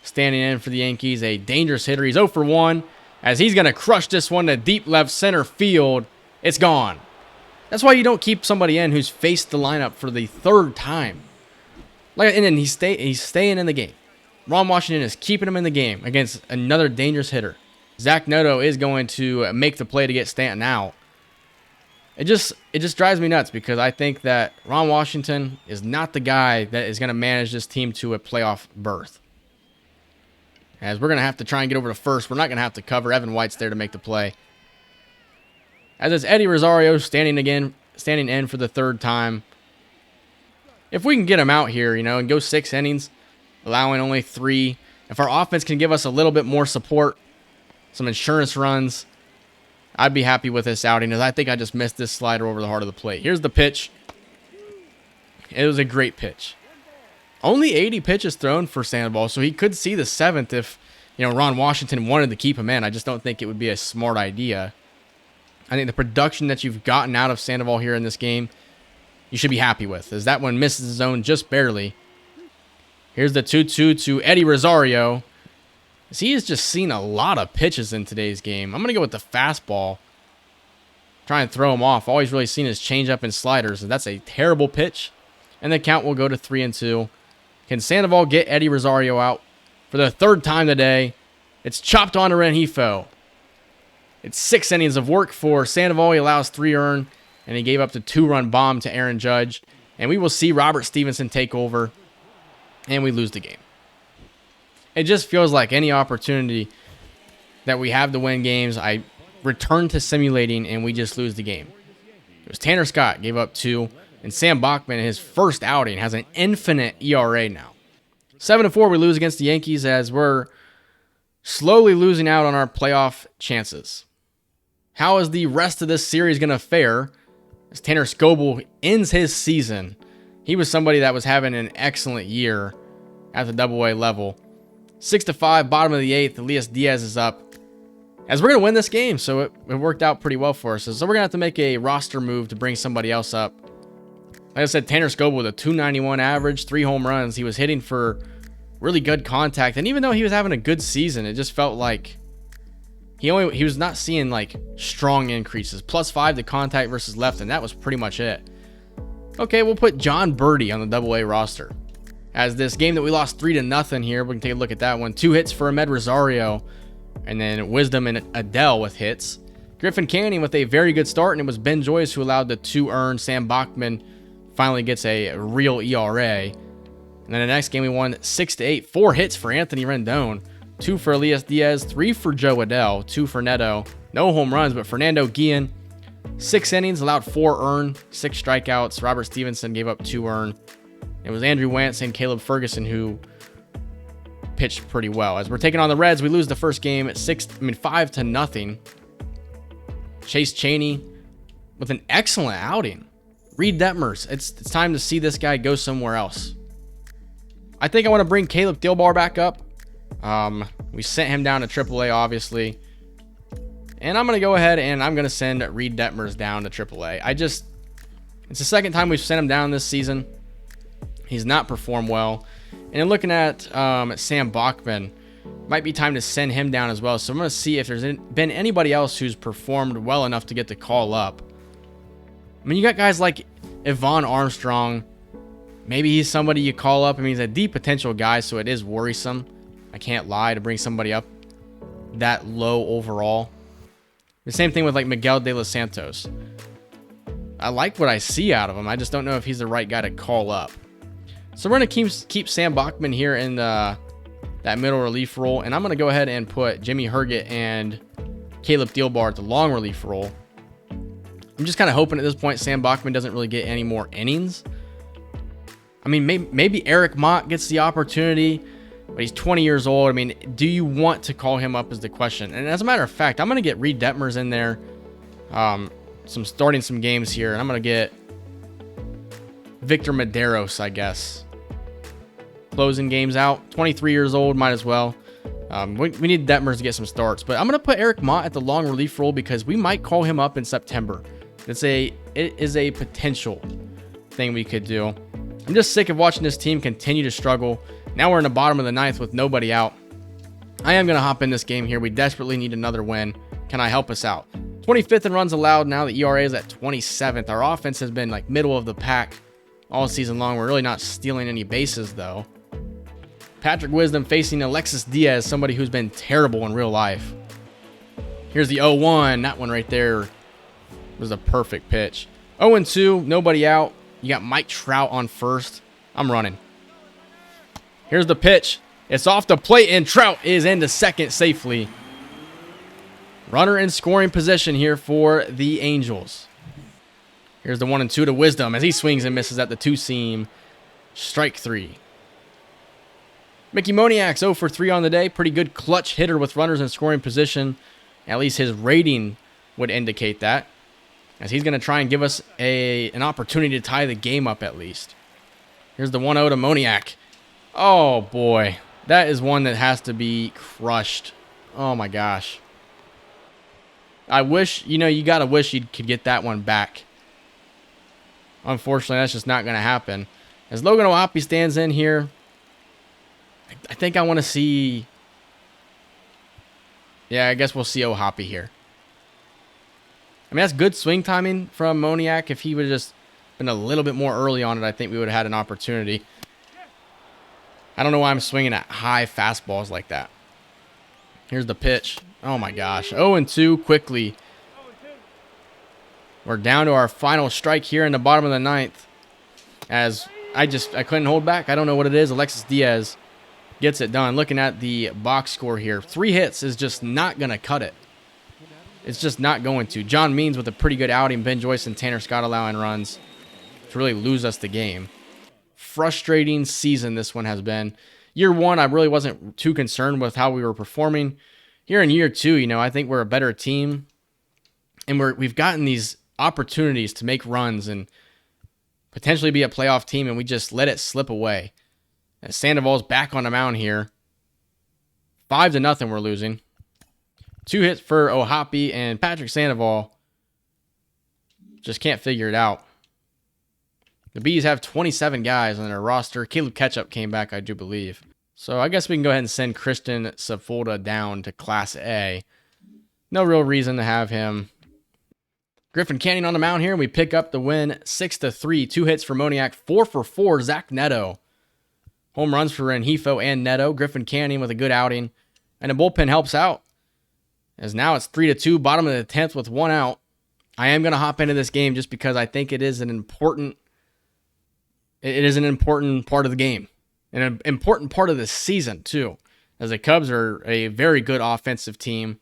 [SPEAKER 1] standing in for the Yankees, a dangerous hitter. He's 0 for 1, as he's going to crush this one to deep left center field. It's gone. That's why you don't keep somebody in who's faced the lineup for the third time. And then he's staying in the game. Ron Washington is keeping him in the game against another dangerous hitter. Zach Noto is going to make the play to get Stanton out. It just drives me nuts because I think that Ron Washington is not the guy that is going to manage this team to a playoff berth. As we're going to have to try and get over to first. We're not going to have to cover. Evan White's there to make the play. As it's Eddie Rosario standing in for the third time. If we can get him out here, and go 6 innings, allowing only 3. If our offense can give us a little bit more support, some insurance runs, I'd be happy with this outing, as I think I just missed this slider over the heart of the plate. Here's the pitch. It was a great pitch. Only 80 pitches thrown for Sandoval, so he could see the 7th if, Ron Washington wanted to keep him in. I just don't think it would be a smart idea. I think the production that you've gotten out of Sandoval here in this game, you should be happy with, as that one misses the zone just barely. Here's the 2-2 to Eddie Rosario. He has just seen a lot of pitches in today's game. I'm going to go with the fastball. Try and throw him off. All he's really seen is changeup and sliders, and that's a terrible pitch. And the count will go to 3-2. Can Sandoval get Eddie Rosario out for the third time today? It's chopped on to Rengifo. It's 6 innings of work for Sandoval. He allows 3 earned, and he gave up the 2-run bomb to Aaron Judge. And we will see Robert Stevenson take over, and we lose the game. It just feels like any opportunity that we have to win games, I return to simulating, and we just lose the game. It was Tanner Scott, gave up 2, and Sam Bachman, in his first outing, has an infinite ERA now. 7-4, we lose against the Yankees as we're slowly losing out on our playoff chances. How is the rest of this series going to fare as Tanner Scoble ends his season? He was somebody that was having an excellent year at the Double-A level. 6-5, bottom of the 8th. Elias Diaz is up. As we're going to win this game, so it worked out pretty well for us. So we're going to have to make a roster move to bring somebody else up. Like I said, Tanner Scoble with a 291 average, 3 home runs. He was hitting for really good contact. And even though he was having a good season, it just felt like he was not seeing like strong increases. +5 to contact versus left, and that was pretty much it. Okay, we'll put John Birdie on the Double-A roster. As this game that we lost 3-0 here, we can take a look at that one. 2 hits for Ahmed Rosario, and then Wisdom and Adele with hits. Griffin Canning with a very good start, and it was Ben Joyce who allowed the 2 earned. Sam Bachman finally gets a real ERA. And then the next game we won 6-8. 4 hits for Anthony Rendon, 2 for Elias Diaz, 3 for Joe Adell, 2 for Neto. No home runs, but Fernando Guillen, 6 innings, allowed 4 earned, 6 strikeouts. Robert Stevenson gave up 2 earned. It was Andrew Wantz and Caleb Ferguson who pitched pretty well. As we're taking on the Reds, we lose the first game at 5-0. Chase Chaney with an excellent outing. Reed Detmers, it's time to see this guy go somewhere else. I think I want to bring Caleb Thielbar back up. We sent him down to AAA, obviously. And I'm going to go ahead and I'm going to send Reed Detmers down to AAA. It's the second time we've sent him down this season. He's not performed well. And then looking at Sam Bachman, might be time to send him down as well. So I'm going to see if there's been anybody else who's performed well enough to get the call up. I mean, you got guys like Yvonne Armstrong. Maybe he's somebody you call up. I mean, he's a deep potential guy, so it is worrisome. I can't lie to bring somebody up that low overall. The same thing with like Miguel De Los Santos. I like what I see out of him. I just don't know if he's the right guy to call up. So we're going to keep Sam Bachman here in that middle relief role. And I'm going to go ahead and put Jimmy Herget and Caleb Thielbar at the long relief role. I'm just kind of hoping at this point Sam Bachman doesn't really get any more innings. I mean, maybe Eric Mott gets the opportunity, but he's 20 years old. I mean, do you want to call him up is the question. And as a matter of fact, I'm going to get Reed Detmers in there, starting some games here. And I'm going to get Victor Medeiros, I guess, closing games out. 23 years old, might as well. We need Detmers to get some starts. But I'm going to put Eric Mott at the long relief role because we might call him up in September. It is a potential thing we could do. I'm just sick of watching this team continue to struggle. Now we're in the bottom of the 9th with nobody out. I am going to hop in this game here. We desperately need another win. Can I help us out? 25th in runs allowed. Now the ERA is at 27th. Our offense has been like middle of the pack all season long. We're really not stealing any bases though. Patrick Wisdom facing Alexis Diaz, somebody who's been terrible in real life. Here's the 0-1. That one right there was a perfect pitch. 0-2, nobody out. You got Mike Trout on first. I'm running. Here's the pitch. It's off the plate, and Trout is into second safely. Runner in scoring position here for the Angels. Here's the 1-2 to Wisdom as he swings and misses at the two-seam. Strike 3. Mickey Moniak's 0 for 3 on the day. Pretty good clutch hitter with runners in scoring position. At least his rating would indicate that, as he's going to try and give us an opportunity to tie the game up at least. Here's the 1-0 to Moniak. Oh, boy. That is one that has to be crushed. Oh, my gosh. I wish, you got to wish you could get that one back. Unfortunately, that's just not going to happen. As Logan O'Hoppe stands in here, I think I want to see... Yeah, I guess we'll see O'Hoppe here. I mean, that's good swing timing from Moniak. If he would have just been a little bit more early on it, I think we would have had an opportunity. I don't know why I'm swinging at high fastballs like that. Here's the pitch. Oh, my gosh. 0-2 quickly. We're down to our final strike here in the bottom of the ninth. As I couldn't hold back. I don't know what it is. Alexis Diaz gets it done. Looking at the box score here, 3 hits is just not going to cut it. It's just not going to. John Means with a pretty good outing. Ben Joyce and Tanner Scott allowing runs to really lose us the game. Frustrating season this one has been. Year 1, I really wasn't too concerned with how we were performing. Here in year 2, I think we're a better team. And we've gotten these opportunities to make runs and potentially be a playoff team, and we just let it slip away. As Sandoval's back on the mound here. 5-0 we're losing. 2 hits for O'Hoppe, and Patrick Sandoval just can't figure it out. The Bees have 27 guys on their roster. Caleb Ketchup came back, I do believe. So I guess we can go ahead and send Christian Sepulveda down to Class A. No real reason to have him. Griffin Canning on the mound here, and we pick up the win 6-3. 2 hits for Moniak, 4 for 4, Zach Neto. Home runs for Rengifo and Neto. Griffin Canning with a good outing. And the bullpen helps out. As now it's 3-2, bottom of the 10th with 1 out. I am going to hop into this game just because I think it is an important part of the game. And an important part of the season, too. As the Cubs are a very good offensive team.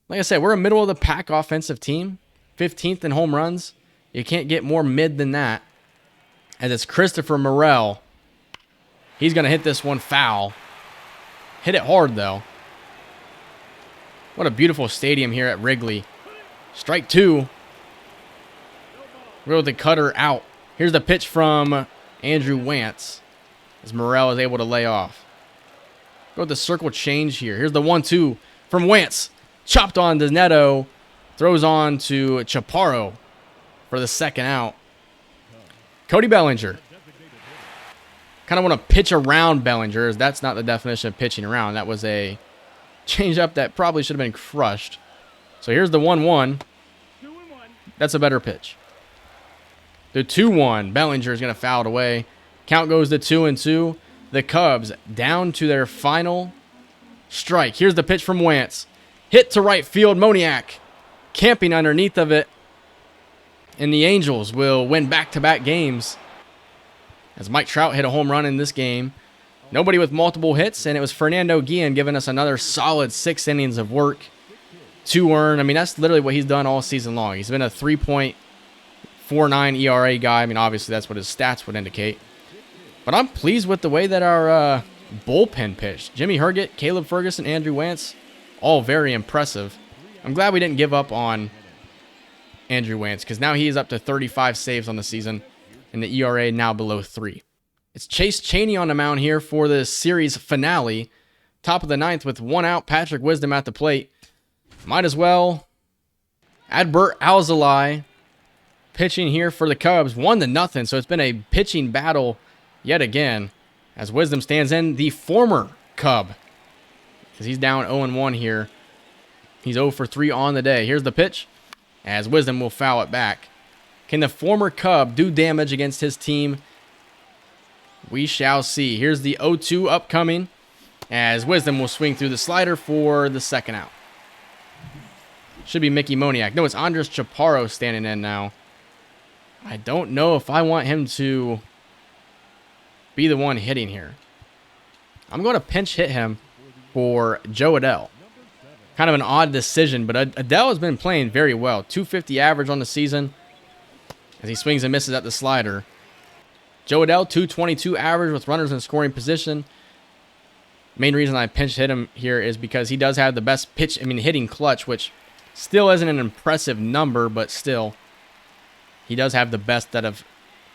[SPEAKER 1] Like I said, we're a middle-of-the-pack offensive team. 15th in home runs. You can't get more mid than that. As it's Christopher Morel. He's going to hit this one foul. Hit it hard, though. What a beautiful stadium here at Wrigley. Strike 2. Rode the cutter out. Here's the pitch from Andrew Wantz, as Morel is able to lay off. Go with the circle change here. Here's the 1-2 from Wantz. Chopped on to Neto. Throws on to Chaparro for the second out. Cody Bellinger. Kind of want to pitch around Bellinger, as that's not the definition of pitching around. That was a changeup that probably should have been crushed. So here's the 1-1. That's a better pitch. The 2-1. Bellinger is going to foul it away. Count goes to 2-2. The Cubs down to their final strike. Here's the pitch from Wantz. Hit to right field. Moniak camping underneath of it. And the Angels will win back-to-back games. As Mike Trout hit a home run in this game. Nobody with multiple hits, and it was Fernando Guillen giving us another solid 6 innings of work to earn. I mean, that's literally what he's done all season long. He's been a 3.49 ERA guy. I mean, obviously that's what his stats would indicate. But I'm pleased with the way that our bullpen pitched. Jimmy Herget, Caleb Ferguson, Andrew Wantz, all very impressive. I'm glad we didn't give up on Andrew Wantz, because now he is up to 35 saves on the season, and the ERA now below 3. It's Chase Chaney on the mound here for the series finale. Top of the 9th with 1 out. Patrick Wisdom at the plate. Might as well. Adbert Alzolay pitching here for the Cubs. 1-0. So it's been a pitching battle yet again. As Wisdom stands in, the former Cub. Because he's down 0-1 here. He's 0 for 3 on the day. Here's the pitch, as Wisdom will foul it back. Can the former Cub do damage against his team? We shall see. Here's the 0-2 upcoming, as Wisdom will swing through the slider for the second out. Should be Mickey Moniak. No, it's Andres Chaparro standing in now. I don't know if I want him to be the one hitting here. I'm going to pinch hit him for Joe Adell. Kind of an odd decision, but Adell has been playing very well. 250 average on the season as he swings and misses at the slider. Joe Adell, 222 average with runners in scoring position. Main reason I pinch hit him here is because he does have the best hitting clutch, which still isn't an impressive number, but still, he does have the best out of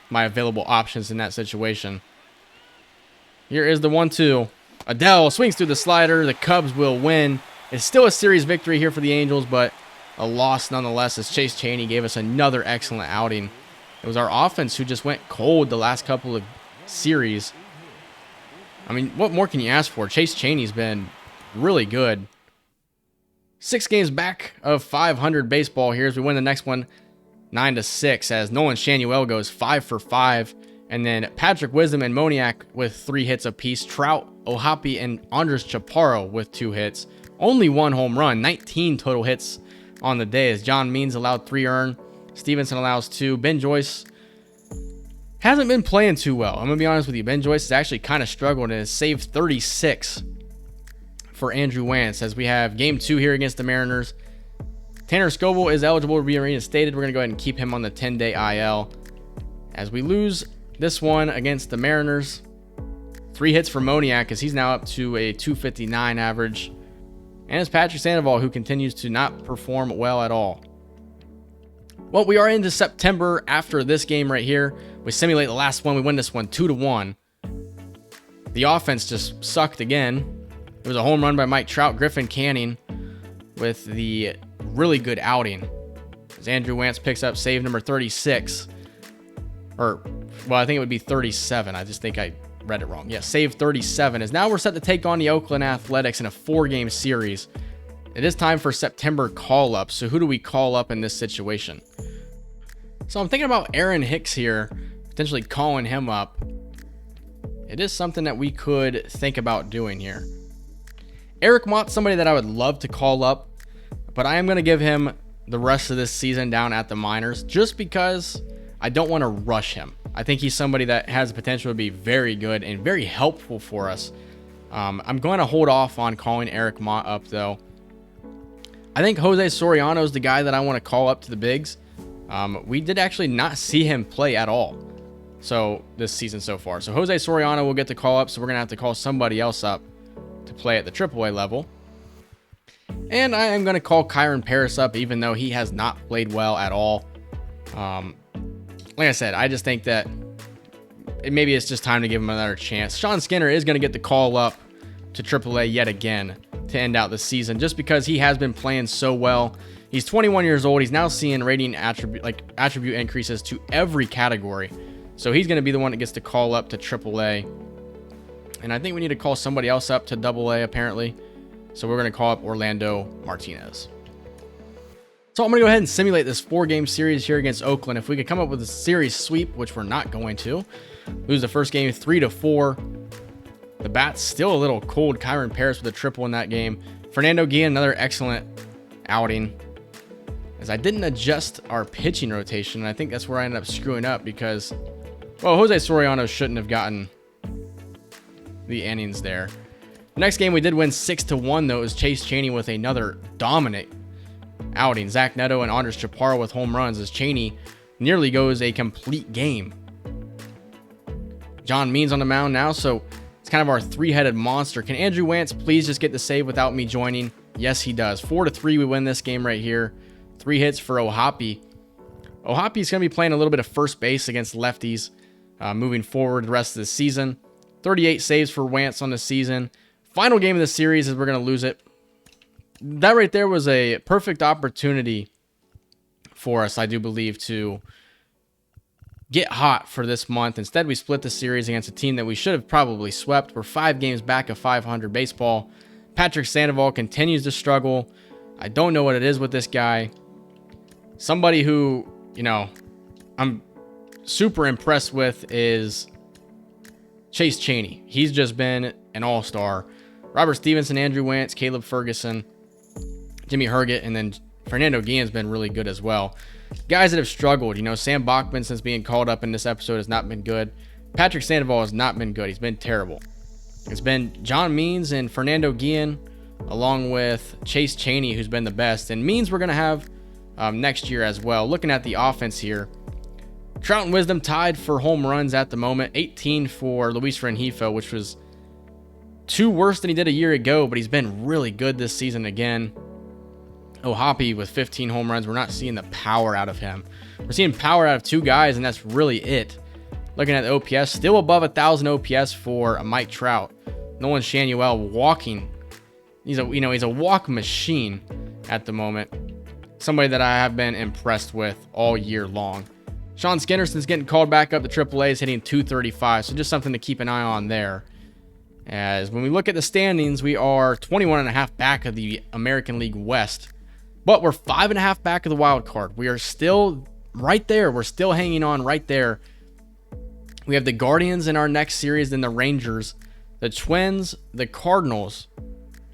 [SPEAKER 1] my available options in that situation. Here is the 1-2. Adell swings through the slider. The Cubs will win. It's still a series victory here for the Angels, but a loss nonetheless, as Chase Chaney gave us another excellent outing. It was our offense who just went cold the last couple of series. I mean, what more can you ask for? Chase Chaney's been really good. 6 games back of 500 baseball here as we win the next one 9-6, as Nolan Shanuel goes 5 for 5. And then Patrick Wisdom and Moniak with 3 hits apiece. Trout, Ohapi, and Andres Chaparro with 2 hits. Only 1 home run, 19 total hits on the day, as John Means allowed 3 earned. Stevenson allows 2. Ben Joyce hasn't been playing too well. I'm going to be honest with you. Ben Joyce has actually kind of struggled and has saved 36 for Andrew Wantz, as we have game 2 here against the Mariners. Tanner Scoble is eligible to be reinstated. We're going to go ahead and keep him on the 10-day IL. As we lose this one against the Mariners, 3 hits for Moniak, as he's now up to a 259 average. And it's Patrick Sandoval, who continues to not perform well at all. Well, we are into September after this game right here. We simulate the last one. We win this one 2-1. The offense just sucked again. It was a home run by Mike Trout. Griffin Canning with the really good outing, as Andrew Wantz picks up save number 36. Well, I think it would be 37. I just think I read it wrong. Yeah, save 37. As now we're set to take on the Oakland Athletics in a 4-game series. It is time for September call-up. So who do we call up in this situation? So I'm thinking about Aaron Hicks here, potentially calling him up. It is something that we could think about doing here. Eric Mott's somebody that I would love to call up, but I am going to give him the rest of this season down at the minors, just because I don't want to rush him. I think he's somebody that has the potential to be very good and very helpful for us. I'm going to hold off on calling Eric Mott up, though. I think Jose Soriano is the guy that I want to call up to the bigs. We did actually not see him play at all this season so far. So Jose Soriano will get the call up, so we're going to have to call somebody else up to play at the AAA level. And I am going to call Kyron Paris up, even though he has not played well at all. Like I said, I just think that maybe it's just time to give him another chance. Sean Skinner is going to get the call up to AAA yet again to end out the season, just because he has been playing so well. He's 21 years old. He's now seeing rating attribute increases to every category. So he's going to be the one that gets to call up to AAA. And I think we need to call somebody else up to AA, apparently. So we're going to call up Orlando Martinez. So I'm going to go ahead and simulate this 4-game series here against Oakland. If we could come up with a series sweep, which we're not going to, lose the first game 3-4. The bat's still a little cold. Kyron Paris with a triple in that game. Fernando Guillen, another excellent outing. As I didn't adjust our pitching rotation, and I think that's where I ended up screwing up, because, well, Jose Soriano shouldn't have gotten the innings there. The next game we did win 6-1, though. It was Chase Chaney with another dominant outing. Zach Neto and Andres Chaparro with home runs, as Chaney nearly goes a complete game. John Means on the mound now, so it's kind of our 3-headed monster. Can Andrew Wantz please just get the save without me joining? Yes, he does. 4-3, we win this game right here. 3 hits for Ohapi. Ohapi's going to be playing a little bit of first base against lefties moving forward the rest of the season. 38 saves for Wantz on the season. Final game of the series, as we're going to lose it. That right there was a perfect opportunity for us, I do believe, to get hot for this month. Instead, we split the series against a team that we should have probably swept. We're 5 games back of 500 baseball. Patrick Sandoval continues to struggle. I don't know what it is with this guy. Somebody who, I'm super impressed with is Chase Chaney. He's just been an all-star. Robert Stevenson, Andrew Wentz, Caleb Ferguson, Jimmy Herget, and then Fernando Guillen's been really good as well. Guys that have struggled, Sam Bachman, since being called up in this episode, has not been good. Patrick Sandoval has not been good. He's been terrible. It's been John Means and Fernando Guillen, along with Chase Chaney, who's been the best. And Means we're going to have next year as well. Looking at the offense here, Trout and Wisdom tied for home runs at the moment. 18 for Luis Rengifo, which was 2 worse than he did a year ago, but he's been really good this season again. Ohapi with 15 home runs. We're not seeing the power out of him. We're seeing power out of 2 guys, and that's really it. Looking at the OPS, still above 1,000 OPS for Mike Trout. Nolan Shanuel walking. He's a walk machine at the moment. Somebody that I have been impressed with all year long. Sean Skinnerson's getting called back up to AAA, is hitting 235, so just something to keep an eye on there. As when we look at the standings, we are 21.5 back of the American League West. But we're 5.5 back of the wild card. We are still right there. We're still hanging on right there. We have the Guardians in our next series, then the Rangers, the Twins, the Cardinals,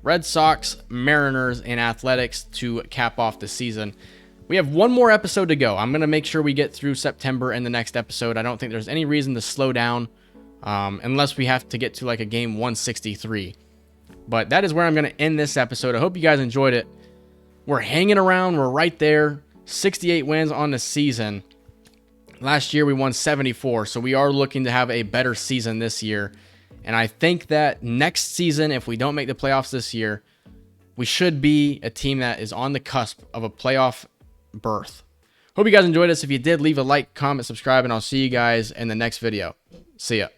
[SPEAKER 1] Red Sox, Mariners, and Athletics to cap off the season. We have one more episode to go. I'm going to make sure we get through September in the next episode. I don't think there's any reason to slow down unless we have to get to like a game 163. But that is where I'm going to end this episode. I hope you guys enjoyed it. We're hanging around. We're right there. 68 wins on the season. Last year we won 74, so we are looking to have a better season this year. And I think that next season, if we don't make the playoffs this year, we should be a team that is on the cusp of a playoff berth. Hope you guys enjoyed this. If you did, leave a like, comment, subscribe, and I'll see you guys in the next video. See ya.